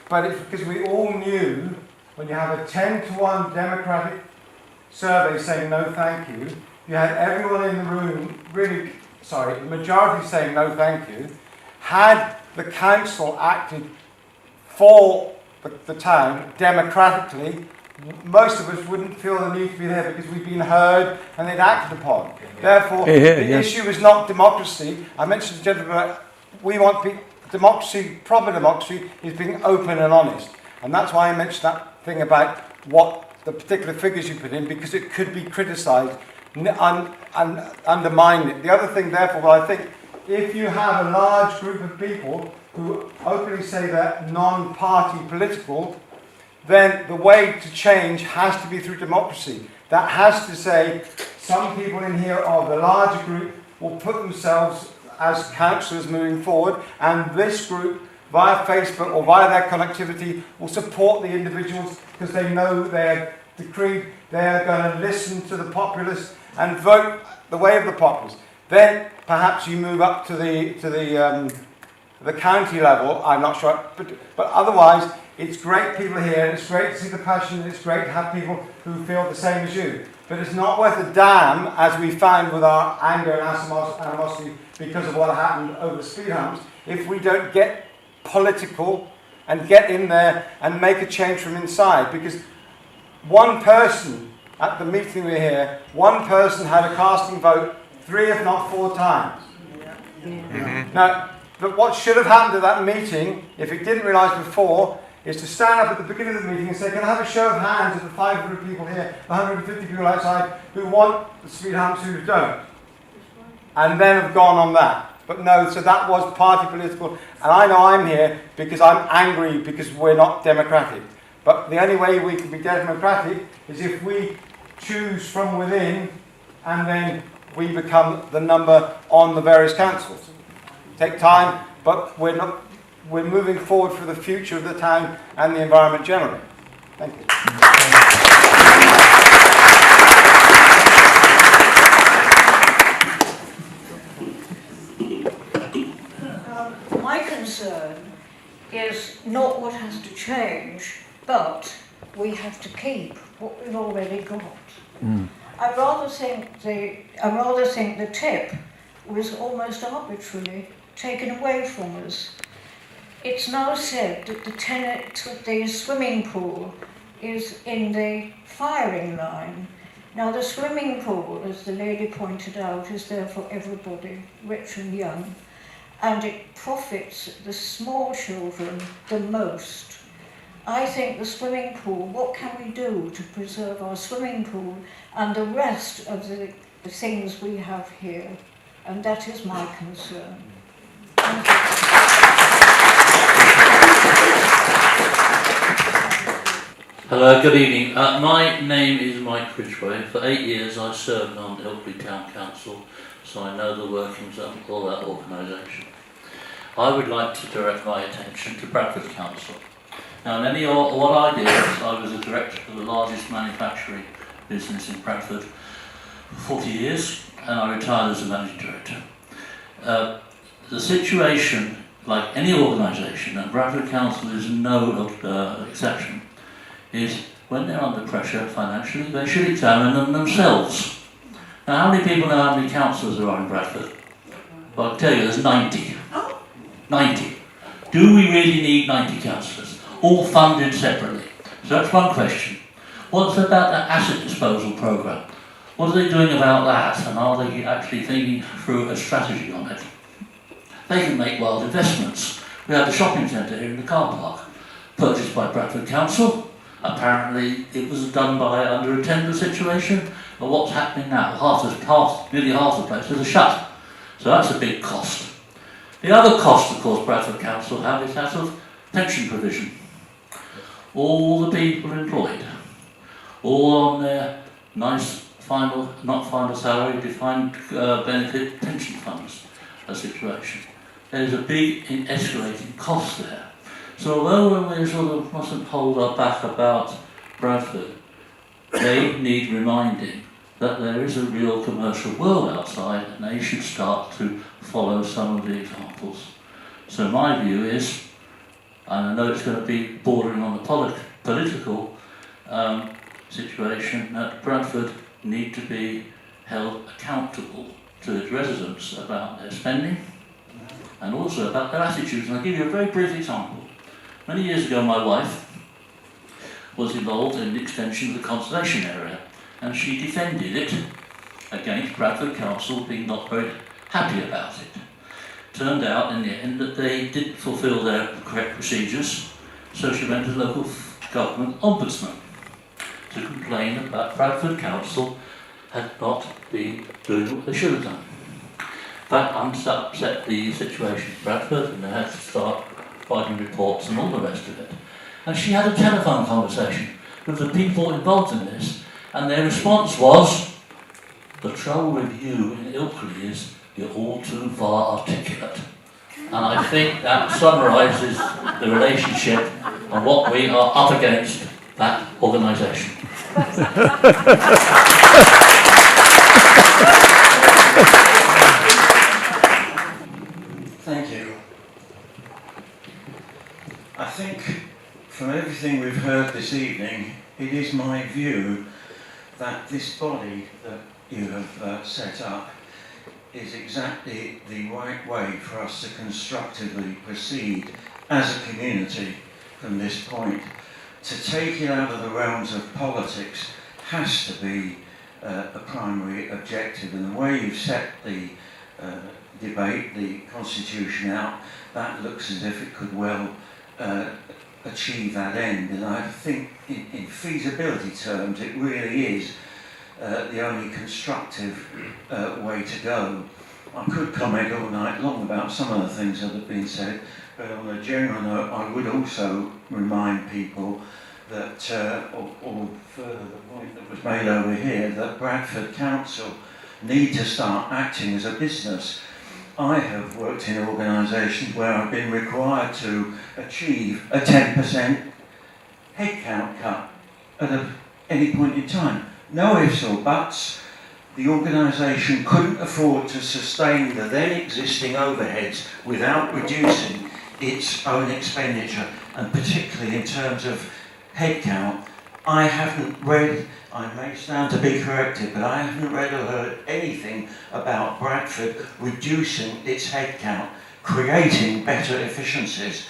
C: but it's because we all knew when you have a 10-to-1 Democratic survey saying no thank you, you had everyone in the room the majority saying no thank you. Had the council acted for the town democratically, most of us wouldn't feel the need to be there because we've been heard and they'd acted upon. Therefore, the issue is not democracy. I mentioned to the gentleman, we want democracy, proper democracy, is being open and honest. And that's why I mentioned that thing about what the particular figures you put in, because it could be criticised and undermine it. The other thing, therefore, I think, if you have a large group of people who openly say they're non-party political, then the way to change has to be through democracy. That has to say some people in here of the larger group will put themselves as councillors moving forward, and this group, via Facebook or via their connectivity, will support the individuals because they know they're decreed, they're going to listen to the populace and vote the way of the populace. Then perhaps you move up to the county level. I'm not sure, but otherwise it's great people here. It's great to see the passion. It's great to have people who feel the same as you. But it's not worth a damn, as we found with our anger and animosity because of what happened over the speed humps, if we don't get political and get in there and make a change from inside. Because one person at the meeting we were here, one person had a casting vote 3 if not 4 times. Now, but what should have happened at that meeting, if it didn't realise before, is to stand up at the beginning of the meeting and say, can I have a show of hands of the 500 people here, the 150 people outside who want the speed humps, who don't? And then have gone on that. But no, so that was party political. And I know I'm here because I'm angry because we're not democratic. But the only way we can be democratic is if we choose from within and then we become the number on the various councils. Take time, but we're moving forward for the future of the town and the environment generally. Thank you.
M: My concern is not what has to change, but we have to keep what we've already got. I rather think the tip was almost arbitrarily taken away from us. It's now said that the swimming pool is in the firing line. Now the swimming pool, as the lady pointed out, is there for everybody, rich and young. and it profits the small children the most. I think the swimming pool, what can we do to preserve our swimming pool and the rest of the things we have here? And that is my concern. Thank you.
N: Hello, good evening. My name is Mike Ridgway. For 8 years I served on Ilkley Town Council, so I know the workings of all that organisation. I would like to direct my attention to Bradford Council. Now, what I did was I was the director of the largest manufacturing business in Bradford for 40 years, and I retired as a managing director. The situation, like any organisation, and Bradford Council is no exception, is when they're under pressure financially, they should examine them themselves. Now, how many people know how many councillors there are in Bradford? Well, I can tell you, there's 90. 90. Do we really need 90 councillors? All funded separately. So that's one question. What's about the asset disposal programme? What are they doing about that? And are they actually thinking through a strategy on it? They can make wild investments. We have the shopping centre here in the car park, purchased by Bradford Council. Apparently it was done by under a tender situation. But what's happening now? Nearly half the places are shut. So that's a big cost. The other cost, of course, Bradford Council have is that of pension provision. All the people employed, all on their nice not final salary, defined benefit pension funds situation. There's a big escalating cost there. So although when we sort of mustn't hold our back about Bradford, they need reminding that there is a real commercial world outside and they should start to follow some of the examples. So my view is, and I know it's going to be bordering on the political situation, that Bradford need to be held accountable to its residents about their spending and also about their attitudes. And I'll give you a very brief example. Many years ago my wife was involved in the extension of the conservation area and she defended it against Bradford Council being not very happy about it. Turned out in the end that they didn't fulfil their correct procedures, so she went to the local government ombudsman to complain about Bradford Council had not been doing what they should have done. That upset the situation in Bradford and they had to start writing reports and all the rest of it. And she had a telephone conversation with the people involved in this, and their response was, the trouble with you in Ilkley is you're all too far articulate. And I think that summarises the relationship and what we are up against that organisation.
G: Thank you. I think from everything we've heard this evening, it is my view that this body that you have set up is exactly the right way for us to constructively proceed as a community from this point. To take it out of the realms of politics has to be a primary objective, and the way you've set the debate, the constitution out, that looks as if it could well achieve that end. And I think in feasibility terms it really is the only constructive way to go. I could comment all night long about some of the things that have been said, but on a general note I would also remind people that, or further the point that was made over here, that Bradford Council need to start acting as a business. I have worked in organisations where I've been required to achieve a 10% headcount cut at any point in time. No ifs or buts. The organisation couldn't afford to sustain the then existing overheads without reducing its own expenditure, and particularly in terms of headcount. I haven't read, I may stand to be corrected, but I haven't read or heard anything about Bradford reducing its headcount, creating better efficiencies.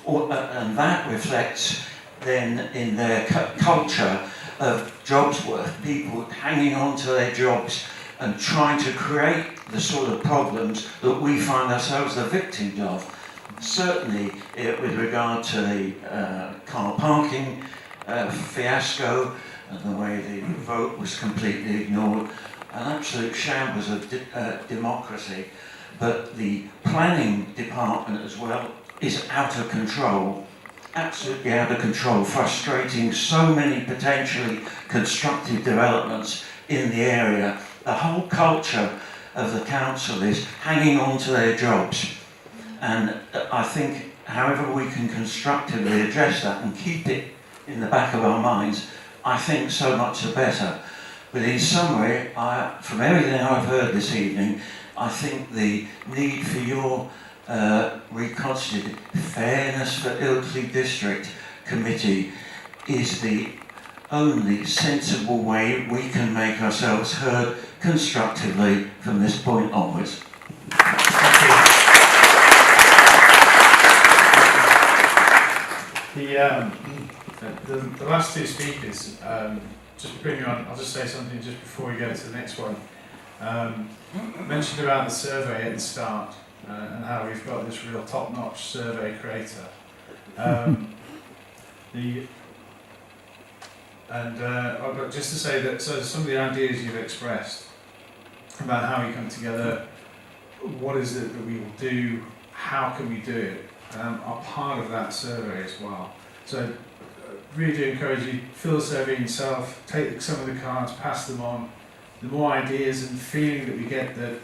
G: And that reflects then in their culture of jobs worth, people hanging on to their jobs and trying to create the sort of problems that we find ourselves the victims of. Certainly with regard to the car parking fiasco and the way the vote was completely ignored, an absolute shambles of democracy. But the planning department as well is out of control, absolutely out of control, frustrating so many potentially constructive developments in the area. The whole culture of the council is hanging on to their jobs. And I think however we can constructively address that and keep it in the back of our minds, I think so much the better. But in summary, from everything I've heard this evening, I think the need for your reconstituted Fairness for Ilkley District Committee is the only sensible way we can make ourselves heard constructively from this point onwards.
H: The last two speakers, just bring you on, I'll just say something just before we go to the next one. Mentioned about the survey at the start and how we've got this real top-notch survey creator. But just to say that some of the ideas you've expressed about how we come together, what is it that we will do, how can we do it, are part of that survey as well. So really do encourage you, fill the survey yourself, take some of the cards, pass them on. The more ideas and feeling that we get, that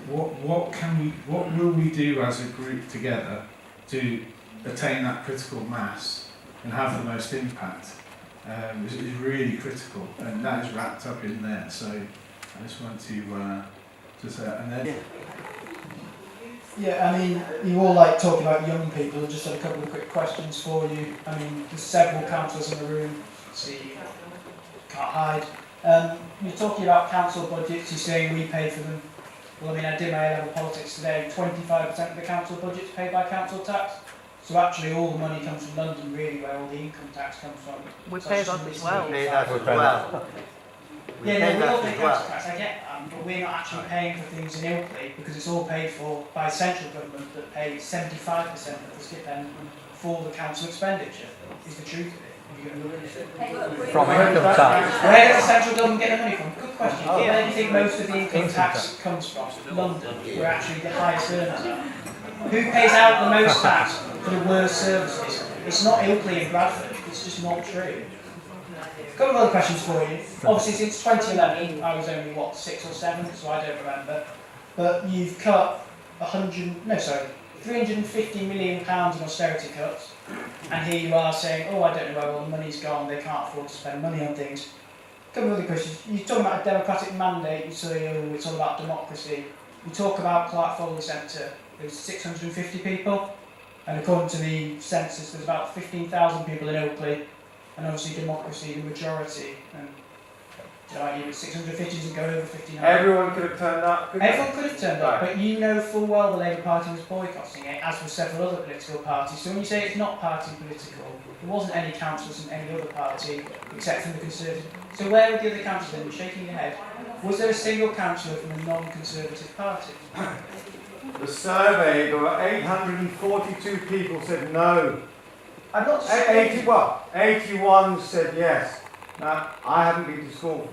H: what will we do as a group together to attain that critical mass and have the most impact is really critical, and that is wrapped up in there. So I just want to say that. And then
O: yeah, I mean, you all like talking about young people. I just had a couple of quick questions for you. I mean, there's several councillors in the room, so you can't hide. You're talking about council budgets, you're saying we pay for them. Well, I mean, I did my A-level politics today, 25% of the council budget's paid by council tax. So actually all the money comes from London, really, where all the income tax comes from.
P: We pay that as well.
C: We pay that as well.
O: Yeah, no, we all pay council tax, I get that, but we're not actually paying for things in Ilkley because it's all paid for by central government that paid 75% of the stipend for the council expenditure, is the truth of it.
I: From income tax.
O: Where does the central government get the money from? Good question. Where do you think most of the income tax comes from? London, where actually the highest earners are. Who pays out the most tax for the worst services? It's not Ilkley and Bradford. It's just not true. A couple of other questions for you. Obviously, since 2011, I was only, 6 or 7, so I don't remember. But you've cut 350 million pounds in austerity cuts. And here you are saying, oh, I don't know where all the money's gone, they can't afford to spend money on things. A couple of other questions. You're talking about a democratic mandate, you say, oh, it's all about democracy. You talk about Clark Foley Centre, there's 650 people, and according to the census, there's about 15,000 people in Ilkley, and obviously democracy, the majority. And, 650 doesn't go over 1,500.
C: Everyone could have turned up.
O: Everyone could have turned up, but you know full well the Labour Party was boycotting it, as were several other political parties. So when you say it's not party political, there wasn't any councillors from any other party except from the Conservative. So where were the other councillors? You're shaking your head. Was there a single councillor from a non-Conservative party?
C: The survey, there were 842 people said no.
O: I'm not
C: 81 said yes. Now, I haven't been to school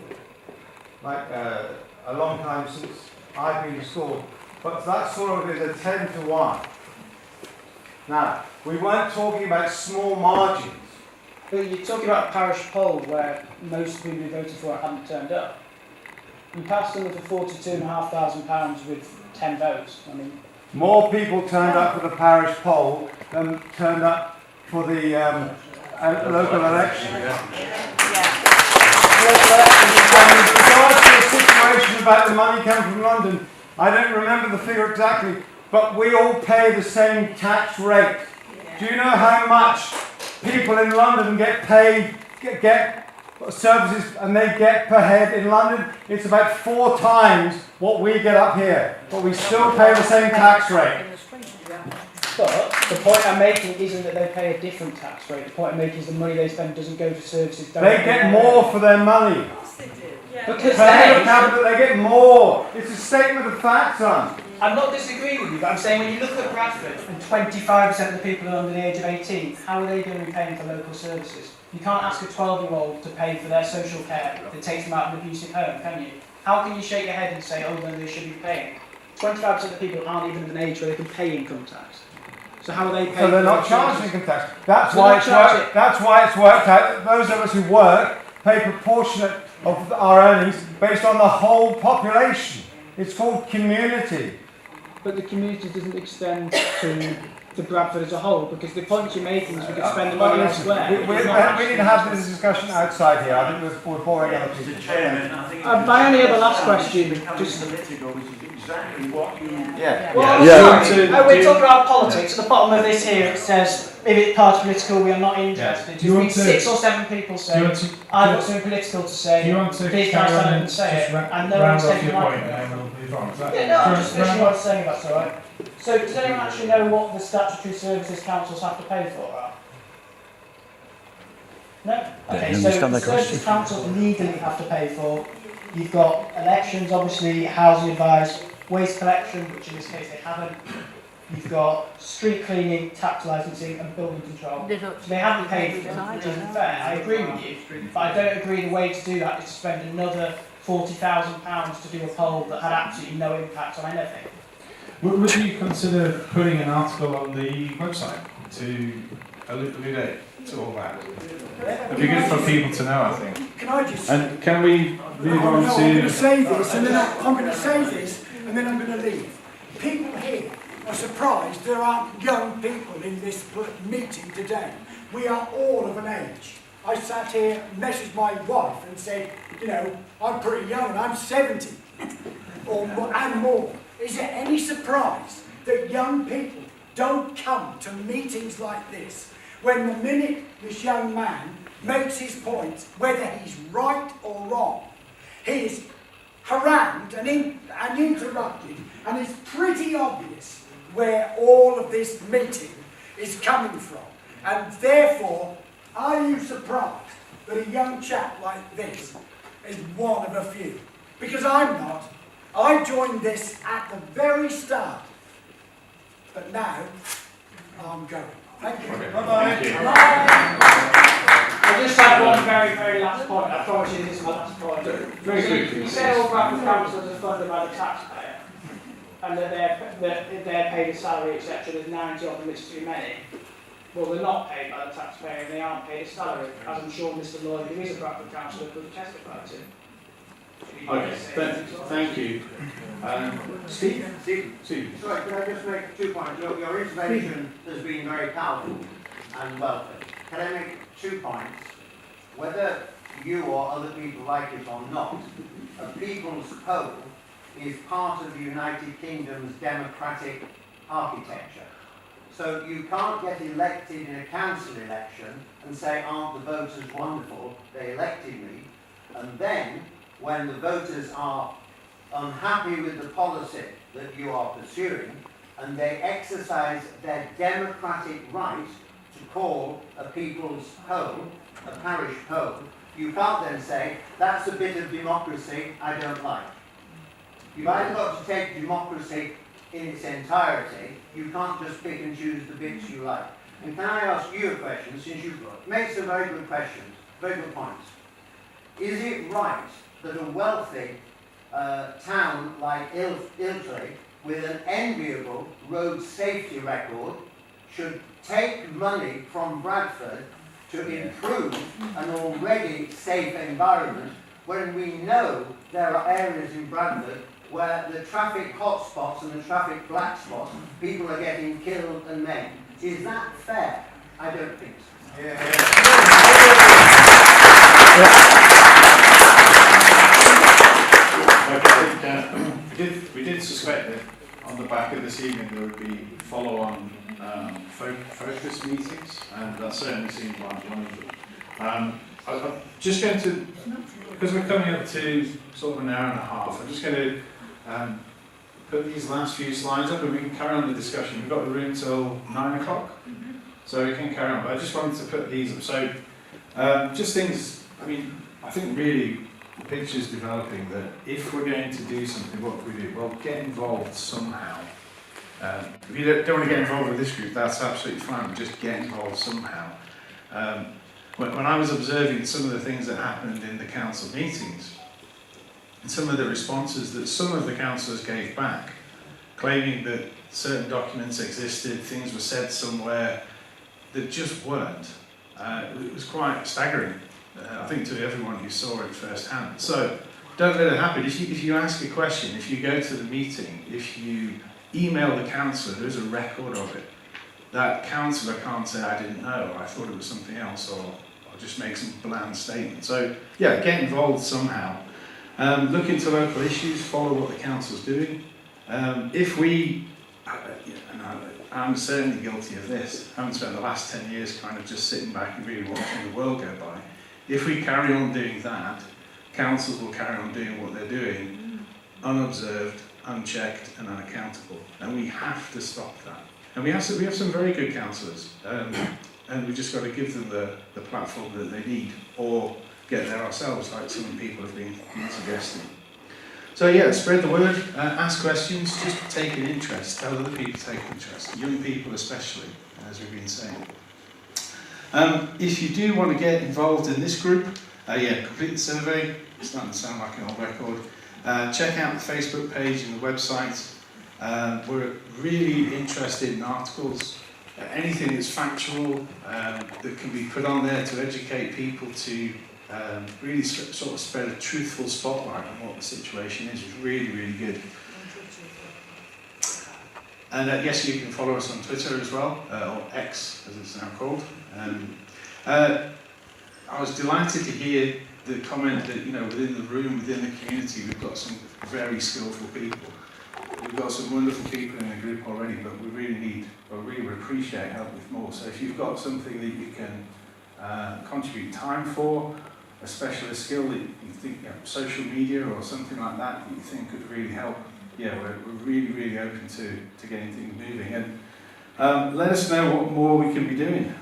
C: a long time since I've been to school, but that sort of is a 10 to 1. Now, we weren't talking about small margins.
O: But you're talking about a parish poll where most of the people who voted for it hadn't turned up. You passed them for £42,500 with 10 votes. I mean,
C: more people turned up for the parish poll than turned up for the local election. And with regards to the situation about the money coming from London, I don't remember the figure exactly, but we all pay the same tax rate. Do you know how much people in London get paid, get services, and they get per head in London? It's about 4 times what we get up here, but we still pay the same tax rate.
O: But the point I'm making isn't that they pay a different tax rate. The point I'm making is the money they spend doesn't go to services.
C: They get more for their money.
O: Because
C: they get more statement of facts on.
O: I'm not disagreeing with you, but I'm saying when you look at Bradford and 25% of the people are under the age of 18, how are they going to be paying for local services? You can't ask a 12-year-old to pay for their social care that takes them out of an abusive home, can you? How can you shake your head and say, oh, no, they should be paying? 25% of the people aren't even of an age where they can pay income tax. So how are they paying?
C: So they're not
O: for
C: charging
O: services?
C: income tax. That's why it's worked out that those of us who work pay proportionate of our earnings based on the whole population. It's called community.
O: But the community doesn't extend to Bradford as a whole, because the point you're making is we could spend the money elsewhere.
C: We need to have this discussion outside here. I think we're boring other people.
G: Mr. Chairman, I think
O: my only other last question,
G: just political, which is exactly what you...
O: Well, we're talking about politics. At the bottom of this here, it says, if it's party political, we are not interested.
H: Do you want to,
O: 6 or 7 people say, I've got something political to say,
H: do you want to
O: please can I stand up and say it? And no one's taking the microphone. Yeah, no, I'm just finishing what I'm saying, if that's alright. So, does anyone actually know what the statutory services councils have to pay for are? No? Okay, so the services councils legally have to pay for, you've got elections, obviously, housing advice, waste collection, which in this case they haven't. You've got street cleaning, tax licensing and building control. So they haven't paid for them, which isn't fair. I agree with you, but I don't agree the way to do that is to spend another £40,000 to do a poll that had absolutely no impact on anything.
H: Would you consider putting an article on the website to elucidate to all that? It'd be good for people to know, I think.
P: Can I just...
H: And can we move on to...
P: I'm going to say this, and then I'm going to say this, and then I'm going to leave. People here are surprised there aren't young people in this meeting today. We are all of an age. I sat here, messaged my wife and said, you know, I'm pretty young, I'm 70 and more. Is there any surprise that young people don't come to meetings like this when the minute this young man makes his point, whether he's right or wrong, he is harangued and interrupted, and it's pretty obvious where all of this meeting is coming from. And therefore, are you surprised that a young chap like this is one of a few? Because I'm not. I joined this at the very start. But now, I'm going. Thank you.
H: Bye-bye.
O: I just had one very, very last point. I promise you this is my last point.
H: Very quickly.
O: You say all Bradford councils are funded by the taxpayer, and that they're paid a salary, etc. There's 90 of them, it's too many. Well, they're not paid by the taxpayer, and they aren't paid a salary, as I'm sure Mr. Lloyd, who is a Bradford councillor, could testify to.
H: Okay, thank you. Steve?
Q: Sorry, could I just make 2 points? Your intervention has been very powerful and welcome. Can I make 2 points? Whether you or other people like it or not, a people's poll is part of the United Kingdom's democratic architecture. So you can't get elected in a council election and say, aren't the voters wonderful, they elected me, and then when the voters are unhappy with the policy that you are pursuing, and they exercise their democratic right to call a people's poll, a parish poll, you can't then say, that's a bit of democracy I don't like. You've either got to take democracy in its entirety, you can't just pick and choose the bits you like. And can I ask you a question, since you make some very good questions, very good points. Is it right that a wealthy town like Ilkley, with an enviable road safety record, should take money from Bradford to improve an already safe environment, when we know there are areas in Bradford where the traffic hotspots and the traffic black spots, people are getting killed and maimed? Is that fair? I don't think so.
H: We did suspect that on the back of this evening there would be follow-on focus meetings, and that certainly seems like one of them. I'm just going to, because we're coming up to sort of an hour and a half, I'm just going to put these last few slides up and we can carry on the discussion. We've got the room till 9 o'clock, so we can carry on. But I just wanted to put these up. So just things, I mean, I think really the picture's developing that if we're going to do something, what do we do? Well, get involved somehow. If you don't want to get involved with this group, that's absolutely fine, just get involved somehow. When I was observing some of the things that happened in the council meetings, and some of the responses that some of the councillors gave back, claiming that certain documents existed, things were said somewhere that just weren't, it was quite staggering, I think, to everyone who saw it firsthand. So don't let it happen. If you ask a question, if you go to the meeting, if you email the councillor, there's a record of it. That councillor can't say, I didn't know, I thought it was something else, or just make some bland statement. So yeah, get involved somehow. Look into local issues, follow what the council's doing. If we, and I'm certainly guilty of this, I haven't spent the last 10 years kind of just sitting back and really watching the world go by. If we carry on doing that, councils will carry on doing what they're doing, unobserved, unchecked and unaccountable. And we have to stop that. And we have some very good councillors, and we've just got to give them the platform that they need, or get there ourselves, like some people have been suggesting. So yeah, spread the word, ask questions, just take an interest, tell other people to take interest, young people especially, as we've been saying. If you do want to get involved in this group, complete the survey. It's starting to sound like an old record. Check out the Facebook page and the website. We're really interested in articles, anything that's factual, that can be put on there to educate people, to really sort of spread a truthful spotlight on what the situation is really, really good. And yes, you can follow us on Twitter as well, or X as it's now called. I was delighted to hear the comment that, within the room, within the community, we've got some very skillful people. We've got some wonderful people in the group already, but we really would appreciate help with more. So if you've got something that you can contribute time for, a specialist skill that you think, social media or something like that you think could really help, we're really, really open to getting things moving. And let us know what more we can be doing.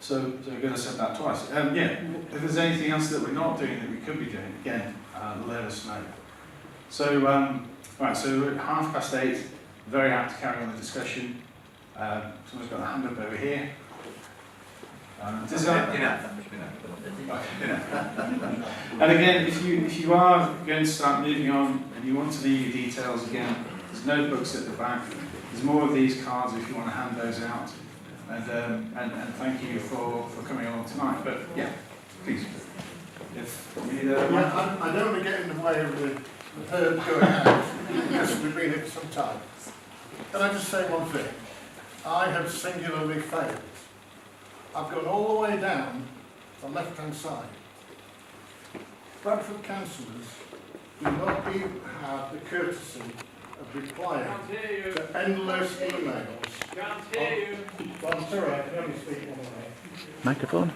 H: So I'm going to say that twice. If there's anything else that we're not doing that we could be doing, again, let us know. So, right, so we're at 8:30, very happy to carry on the discussion. Someone's got a hand up over here. And again, if you are going to start moving on and you want to leave your details again, there's notebooks at the back. There's more of these cards if you want to hand those out. And thank you for coming along tonight. But yeah, please. If we need
F: I don't want to get in the way of the herd going out, because we've been here for some time. Can I just say one thing? I have singularly failed. I've gone all the way down the left-hand side. Bradford councillors do not even have the courtesy of replying to endless emails.
R: Can't hear you.
F: Well, I'm sorry, I can only speak one way.
I: Microphone.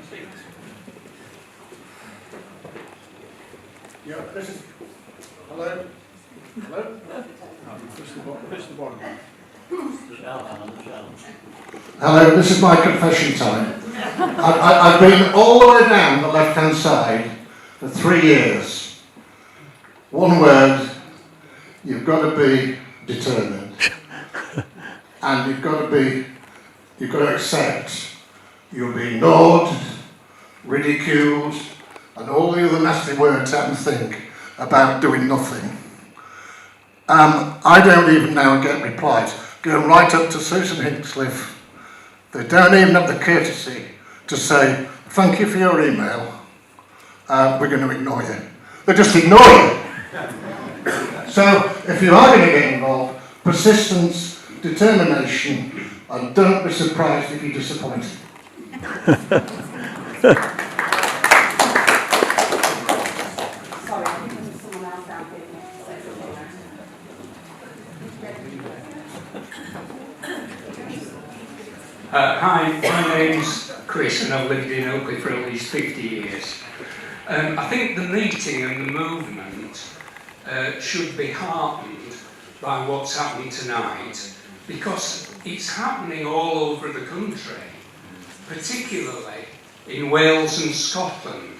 F: Yeah, this is... Hello? Hello? Push the bottom. Hello, this is my confession time. I've been all the way down the left-hand side for 3 years. One word, you've got to be determined. And you've got to accept you're being ignored, ridiculed, and all the other nasty words I can think about doing nothing. I don't even now get replies. Going right up to Susan Hinchcliffe. They don't even have the courtesy to say, thank you for your email, we're going to ignore you. They just ignore you. So, if you are going to get involved, persistence, determination, and don't be surprised if you're disappointed.
R: Hi, my name's Chris and I've lived in Ilkley for at least 50 years. I think the meeting and the movement should be heartened by what's happened tonight, because it's happening all over the country, particularly in Wales and Scotland.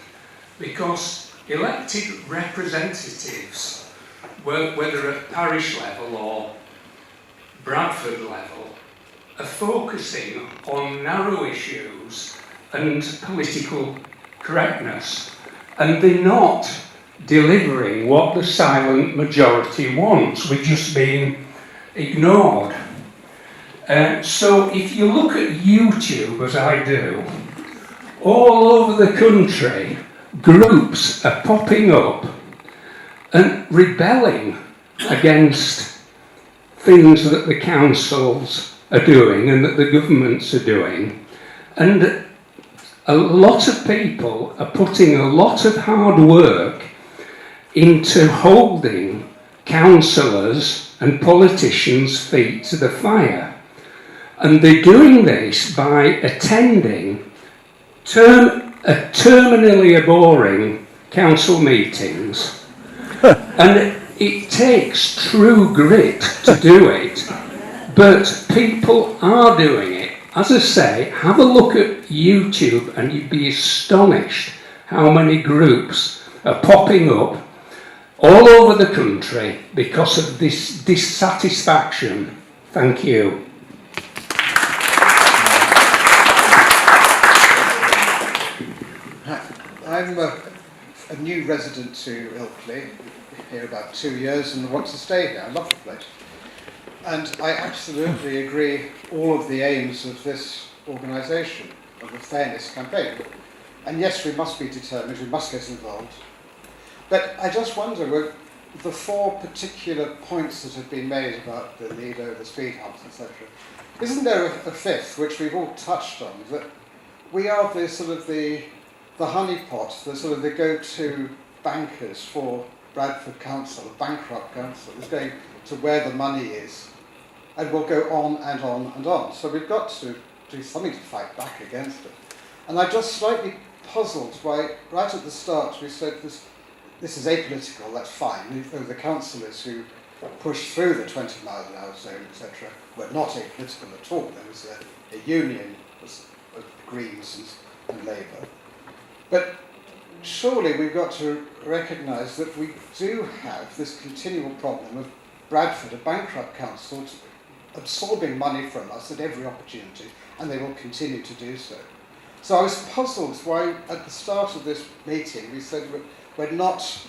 R: because elected representatives, whether at parish level or Bradford level, are focusing on narrow issues and political correctness, and they're not delivering what the silent majority wants. We're just being ignored. So if you look at YouTube, as I do, all over the country, groups are popping up and rebelling against things that the councils are doing and that the governments are doing. And a lot of people are putting a lot of hard work into holding councillors and politicians' feet to the fire. And they're doing this by attending terminally boring council meetings. And it takes true grit to do it, but people are doing it. As I say, have a look at YouTube and you'd be astonished how many groups are popping up all over the country because of this dissatisfaction. Thank you.
S: I'm a new resident to Ilkley, here about 2 years, and want to stay here. I love the place. And I absolutely agree all of the aims of this organisation, of the fairness campaign. And yes, we must be determined, we must get involved. But I just wonder, with the 4 particular points that have been made about the Lido, the speed humps, etc., isn't there a 5th, which we've all touched on, that we are the sort of the honeypot, the sort of the go-to bankers for Bradford Council, a bankrupt council, is going to where the money is, and we'll go on and on and on. So we've got to do something to fight back against it. And I'm just slightly puzzled why, right at the start, we said this is apolitical, that's fine. The councillors who pushed through the 20 mile an hour zone, etc., were not apolitical at all. There was a union of Greens and Labour. But surely we've got to recognise that we do have this continual problem of Bradford, a bankrupt council, absorbing money from us at every opportunity, and they will continue to do so. So I was puzzled why at the start of this meeting we said we're not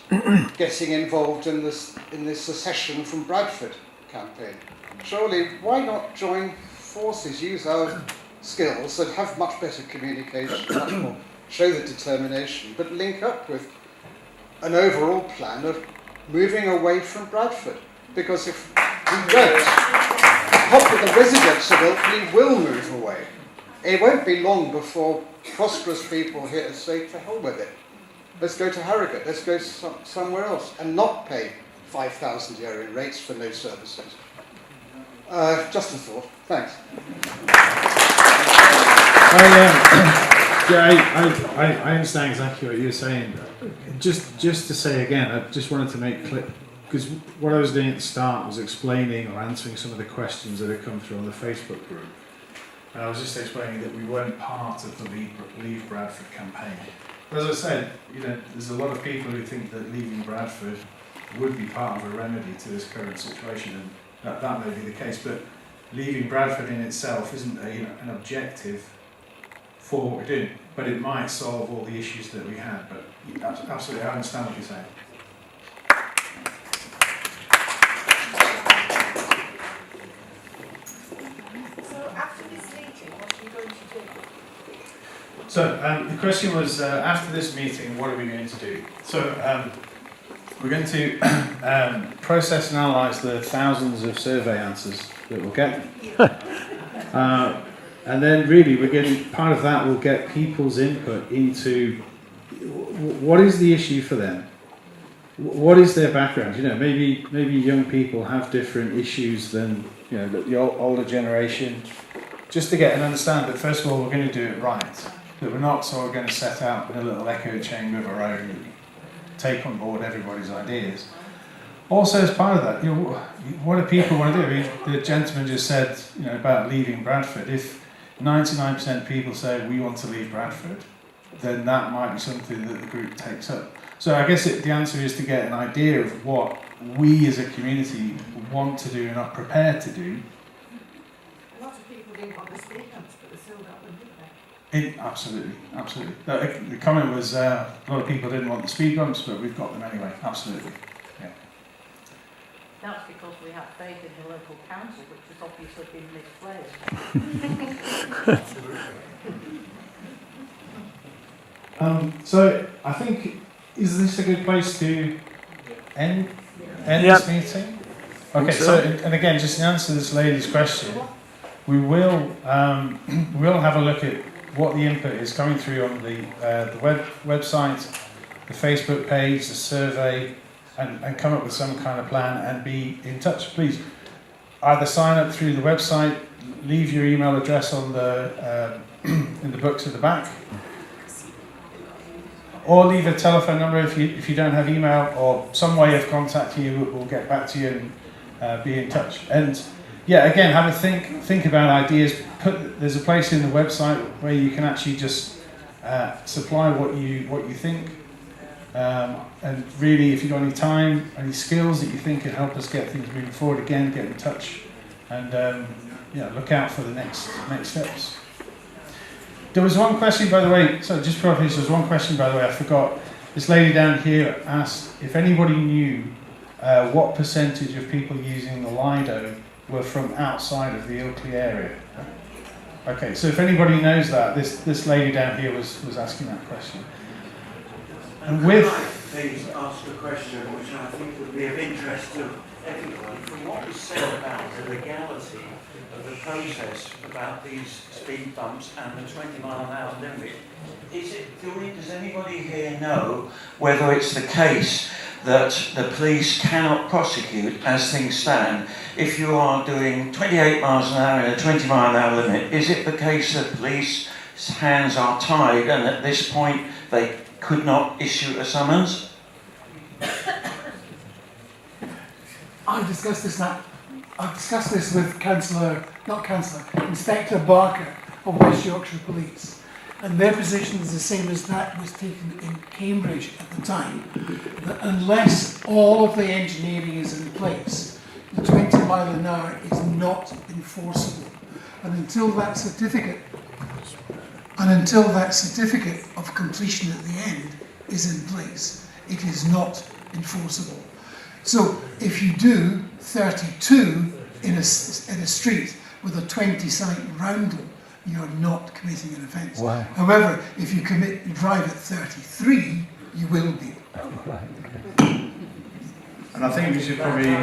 S: getting involved in this secession from Bradford campaign. Surely, why not join forces, use our skills and have much better communication, much more, show the determination, but link up with an overall plan of moving away from Bradford. Because if we don't, the residents of Ilkley will move away. It won't be long before prosperous people here say, to hell with it. Let's go to Harrogate, let's go somewhere else and not pay €5,000 in rates for no services. Just a thought. Thanks.
H: I understand exactly what you're saying. Just to say again, I just wanted to make clear, because what I was doing at the start was explaining or answering some of the questions that had come through on the Facebook group. And I was just explaining that we weren't part of the Leave Bradford campaign. But as I said, there's a lot of people who think that leaving Bradford would be part of a remedy to this current situation, and that may be the case. But leaving Bradford in itself isn't an objective for what we're doing, but it might solve all the issues that we had. But absolutely, I understand what you're saying.
T: So after this meeting, what are you going to do?
H: So the question was, after this meeting, what are we going to do? So we're going to process and analyse the thousands of survey answers that we'll get. And then really, part of that will get people's input into what is the issue for them? What is their background? Maybe young people have different issues than the older generation. Just to get and understand that first of all, we're going to do it right. That we're not sort of going to set out in a little echo chamber of our own and take on board everybody's ideas. Also, as part of that, what do people want to do? I mean, the gentleman just said, about leaving Bradford. If 99% of people say we want to leave Bradford, then that might be something that the group takes up. So I guess the answer is to get an idea of what we as a community want to do and are prepared to do.
T: A lot of people didn't want the speed humps, but they still got them, didn't they?
H: Absolutely, absolutely. The comment was a lot of people didn't want the speed bumps, but we've got them anyway. Absolutely. Yeah.
B: That's because we have faith in the local council, which has obviously been misplaced.
H: So I think, is this a good place to end this meeting? Okay, so and again, just in answer to this lady's question, we will have a look at what the input is coming through on the website, the Facebook page, the survey, and come up with some kind of plan and be in touch. Please either sign up through the website, leave your email address on the in the books at the back, or leave a telephone number if you don't have email, or some way of contacting you. We'll get back to you and be in touch. And yeah, again, have a think about ideas. There's a place in the website where you can actually just supply what you think. And really, if you've got any time, any skills that you think can help us get things moving forward, again, get in touch, and look out for the next steps. There was one question, by the way. So just before I finish, there was one question, by the way, I forgot. This lady down here asked if anybody knew what percentage of people using the Lido were from outside of the Ilkley area. Okay, so if anybody knows that, this lady down here was asking that question. And
G: Could I please ask a question which I think would be of interest to everyone? From what was said about the legality of the process about these speed bumps and the 20-mile-an-hour limit, does anybody here know whether it's the case that the police cannot prosecute as things stand if you are doing 28 miles an hour and a 20-mile-an-hour limit? Is it the case that police hands are tied and at this point they could not issue a summons?
D: I've discussed this with Inspector Barker of West Yorkshire Police, and their position is the same as that was taken in Cambridge at the time, that unless all of the engineering is in place, the 20 mile an hour is not enforceable. And until that certificate of completion at the end is in place, it is not enforceable. So if you do 32 in a street with a 20 sign roundel, you're not committing an offence.
I: Wow.
D: However, if you drive at 33, you will be.
H: And I think we should probably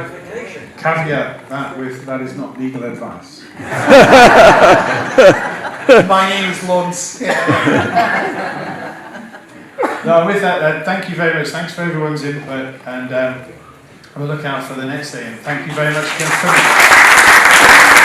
H: caveat that with that is not legal advice.
O: My name is Lawrence.
H: No, with that, thank you very much. Thanks for everyone's input, and we'll look out for the next day. And thank you very much again for coming.